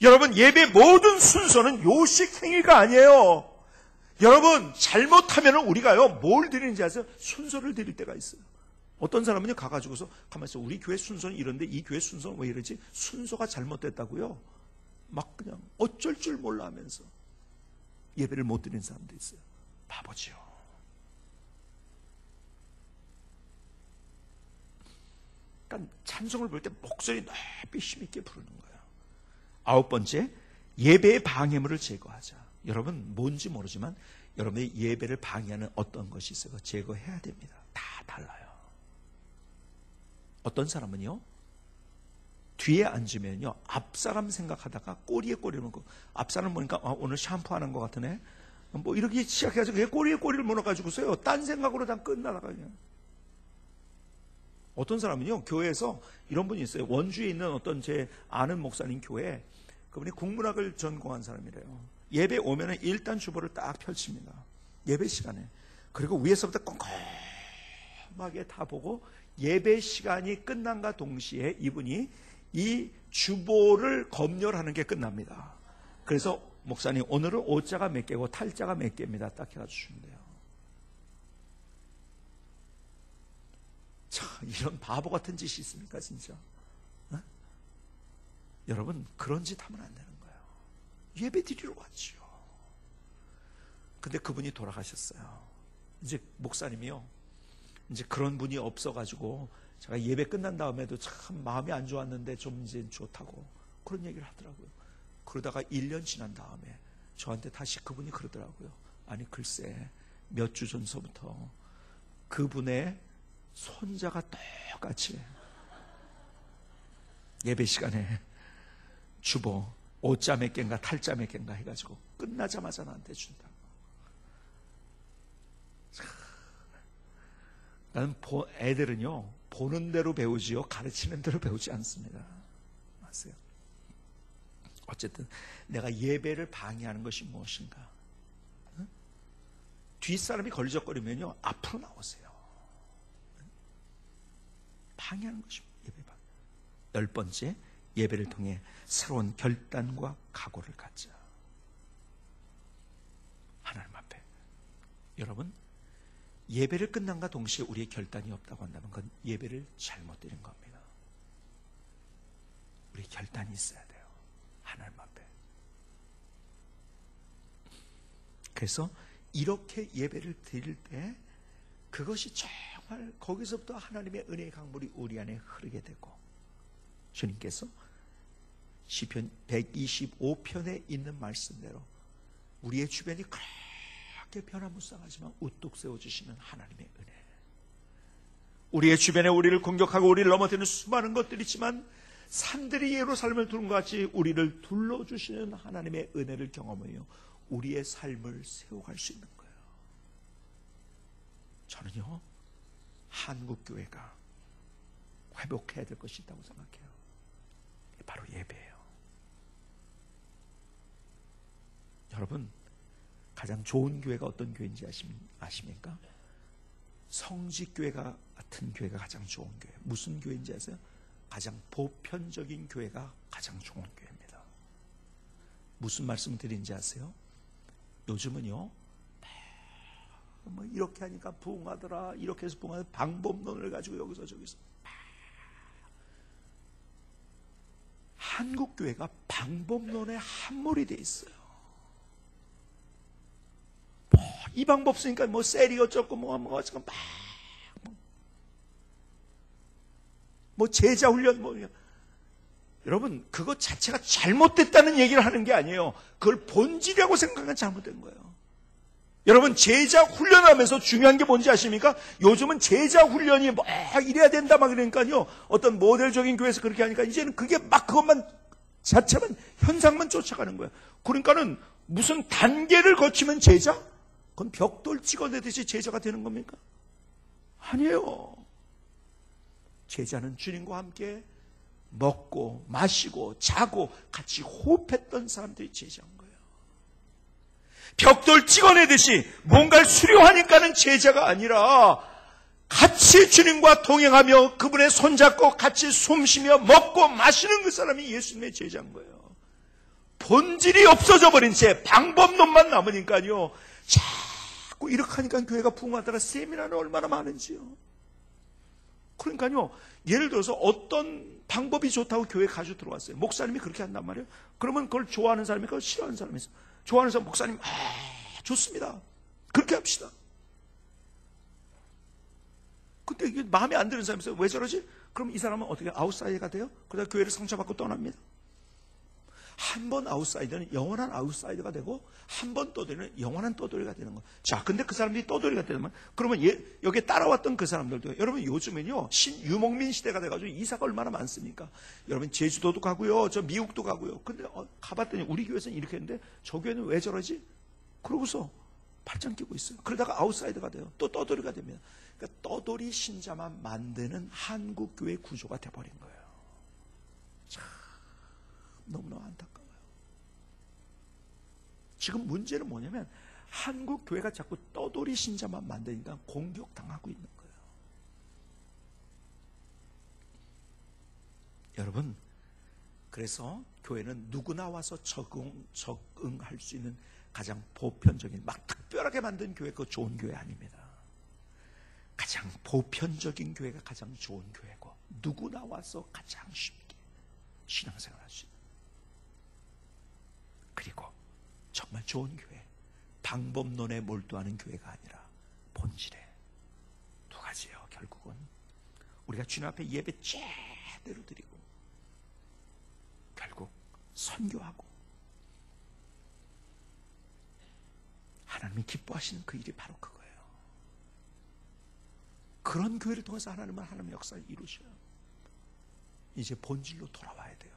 여러분, 예배 모든 순서는 요식 행위가 아니에요. 여러분, 잘못하면 우리가요, 뭘 드리는지 아세요? 순서를 드릴 때가 있어요. 어떤 사람은요, 가가지고서 가만히 있어, 우리 교회 순서는 이런데 이 교회 순서는 왜 이러지? 순서가 잘못됐다고요? 막 그냥 어쩔 줄 몰라 하면서 예배를 못 드리는 사람도 있어요. 바보지요. 그러니까 찬송을 부를 때 목소리 높이 힘있게 부르는 거예요. 9번째, 예배의 방해물을 제거하자. 여러분, 뭔지 모르지만 여러분의 예배를 방해하는 어떤 것이 있어요. 제거해야 됩니다. 다 달라요. 어떤 사람은요, 뒤에 앉으면요, 앞사람 생각하다가 꼬리에 꼬리를 물고, 앞사람 보니까 오늘 샴푸하는 것 같으네, 뭐 이렇게 시작해가지고 꼬리에 꼬리를 물어가지고서요, 딴 생각으로 다 끝나다가요. 어떤 사람은요, 교회에서 이런 분이 있어요. 원주에 있는 어떤 제 아는 목사님 교회, 그분이 국문학을 전공한 사람이래요. 예배 오면은 일단 주보를 딱 펼칩니다. 예배 시간에. 그리고 위에서부터 꼼꼼하게 다 보고 예배 시간이 끝난과 동시에 이분이 이 주보를 검열하는 게 끝납니다. 그래서 목사님, 오늘은 오자가 몇 개고 탈자가 몇 개입니다. 딱 해가지고 주면 돼요. 자, 이런 바보 같은 짓이 있습니까, 진짜? 어? 여러분, 그런 짓 하면 안 되는 거예요. 예배 드리러 왔지요. 근데 그분이 돌아가셨어요. 이제 목사님이요, 이제 그런 분이 없어가지고 제가 예배 끝난 다음에도 참 마음이 안 좋았는데 좀 이제 좋다고 그런 얘기를 하더라고요. 그러다가 1년 지난 다음에 저한테 다시 그분이 그러더라고요. 아니, 글쎄 몇 주 전서부터 그분의 손자가 똑같이 예배 시간에 주보 오자 몇 개인가 탈자 몇 개인가 해가지고 끝나자마자 나한테 준다고. 나는 애들은요, 보는 대로 배우지요, 가르치는 대로 배우지 않습니다. 아세요? 어쨌든 내가 예배를 방해하는 것이 무엇인가? 응? 뒷사람이 걸리적거리면요, 앞으로 나오세요. 방해하는 것이 예배 방해. 10번째, 예배를 통해 새로운 결단과 각오를 갖자. 하나님 앞에. 여러분, 예배를 끝난과 동시에 우리의 결단이 없다고 한다면 그건 예배를 잘못 드린 겁니다. 우리 결단이 있어야 돼요. 하나님 앞에. 그래서 이렇게 예배를 드릴 때 그것이 정말 거기서부터 하나님의 은혜의 강물이 우리 안에 흐르게 되고, 주님께서 시편 125편에 있는 말씀대로 우리의 주변이 그렇게 변화무쌍하지만 우뚝 세워주시는 하나님의 은혜, 우리의 주변에 우리를 공격하고 우리를 넘어뜨리는 수많은 것들이 있지만 산들이 예루살렘을 두른 것 같이 우리를 둘러주시는 하나님의 은혜를 경험하여 우리의 삶을 세워갈 수 있는 거예요. 저는요, 한국교회가 회복해야 될 것이 있다고 생각해요. 바로 예배예요. 여러분, 가장 좋은 교회가 어떤 교회인지 아십니까? 성직교회가 같은 교회가 가장 좋은 교회. 무슨 교회인지 아세요? 가장 보편적인 교회가 가장 좋은 교회입니다. 무슨 말씀 드린지 아세요? 요즘은요, 뭐 이렇게 하니까 부흥하더라, 이렇게 해서 부흥하더라, 방법론을 가지고 여기서 저기서 한국 교회가 방법론에 함몰이 돼 있어요. 이 방법 쓰니까 셀이 어쩌고 어쩌고 제자 훈련 여러분, 그것 자체가 잘못됐다는 얘기를 하는 게 아니에요. 그걸 본질이라고 생각하면 잘못된 거예요. 여러분, 제자 훈련하면서 중요한 게 뭔지 아십니까? 요즘은 제자 훈련이 이래야 된다 그러니까요. 어떤 모델적인 교회에서 그렇게 하니까 이제는 그게 그것만 자체만 현상만 쫓아가는 거예요. 그러니까는 무슨 단계를 거치면 제자? 그건 벽돌 찍어내듯이 제자가 되는 겁니까? 아니에요. 제자는 주님과 함께 먹고 마시고 자고 같이 호흡했던 사람들이 제자인 거예요. 벽돌 찍어내듯이 뭔가를 수료하니까는 제자가 아니라 같이 주님과 동행하며 그분의 손잡고 같이 숨쉬며 먹고 마시는 그 사람이 예수님의 제자인 거예요. 본질이 없어져 버린 채 방법론만 남으니까요. 자꾸 이렇게 하니까 교회가 부흥하다가 세미나는 얼마나 많은지요. 그러니까요, 예를 들어서 어떤 방법이 좋다고 교회에 가지고 들어왔어요. 목사님이 그렇게 한단 말이에요. 그러면 그걸 좋아하는 사람이 그걸 싫어하는 사람이 있어요. 좋아하는 사람, 목사님, 좋습니다. 그렇게 합시다. 근데 이게 마음에 안 드는 사람이 있어요. 왜 저러지? 그럼 이 사람은 어떻게 아웃사이더가 돼요? 그러다 교회를 상처받고 떠납니다. 한 번 아웃사이더는 영원한 아웃사이더가 되고 한 번 떠돌이는 영원한 떠돌이가 되는 거예요. 자, 근데 그 사람들이 떠돌이가 되면 그러면 여기에 따라왔던 그 사람들도 여러분 요즘엔요 신유목민 시대가 돼가지고 이사가 얼마나 많습니까? 여러분 제주도도 가고요, 저 미국도 가고요. 근데 가봤더니 우리 교회에서는 이렇게 했는데 저 교회는 왜 저러지? 그러고서 팔짱 끼고 있어요. 그러다가 아웃사이더가 돼요. 또 떠돌이가 됩니다. 그러니까 떠돌이 신자만 만드는 한국 교회 구조가 돼버린 거예요. 참 너무나 안타까워요. 지금 문제는 뭐냐면 한국 교회가 자꾸 떠돌이 신자만 만드니까 공격당하고 있는 거예요. 여러분, 그래서 교회는 누구나 와서 적응할 수 있는 가장 보편적인 막 특별하게 만든 교회, 그거 좋은 교회 아닙니다. 가장 보편적인 교회가 가장 좋은 교회고 누구나 와서 가장 쉽게 신앙생활 할 수 있는, 그리고 정말 좋은 교회, 방법론에 몰두하는 교회가 아니라 본질에 두 가지예요. 결국은 우리가 주님 앞에 예배 제대로 드리고 결국 선교하고 하나님이 기뻐하시는 그 일이 바로 그거예요. 그런 교회를 통해서 하나님의 역사를 이루셔요. 이제 본질로 돌아와야 돼요.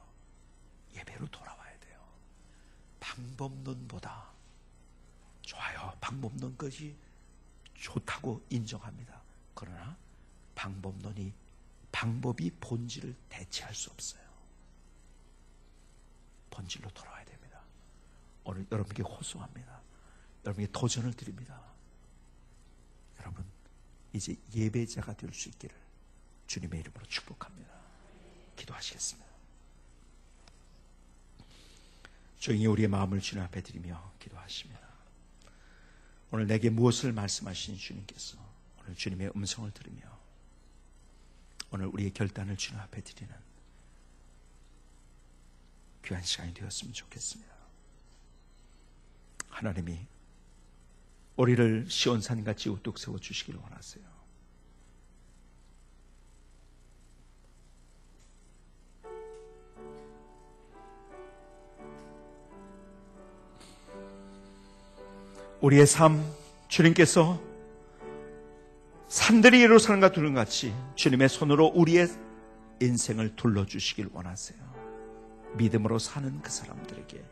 예배로 돌아와야 돼요. 방법론보다 좋아요. 방법론 것이 좋다고 인정합니다. 그러나 방법이 본질을 대체할 수 없어요. 본질로 돌아와야 됩니다. 오늘 여러분에게 호소합니다. 여러분에게 도전을 드립니다. 여러분, 이제 예배자가 될 수 있기를 주님의 이름으로 축복합니다. 기도하시겠습니다. 조용히 우리의 마음을 주님 앞에 드리며 기도하십니다. 오늘 내게 무엇을 말씀하신 주님께서 오늘 주님의 음성을 들으며 오늘 우리의 결단을 주님 앞에 드리는 귀한 시간이 되었으면 좋겠습니다. 하나님이 우리를 시온산같이 우뚝 세워주시기를 원하세요. 우리의 삶, 주님께서 산들이 예루살렘과 두른같이 주님의 손으로 우리의 인생을 둘러주시길 원하세요. 믿음으로 사는 그 사람들에게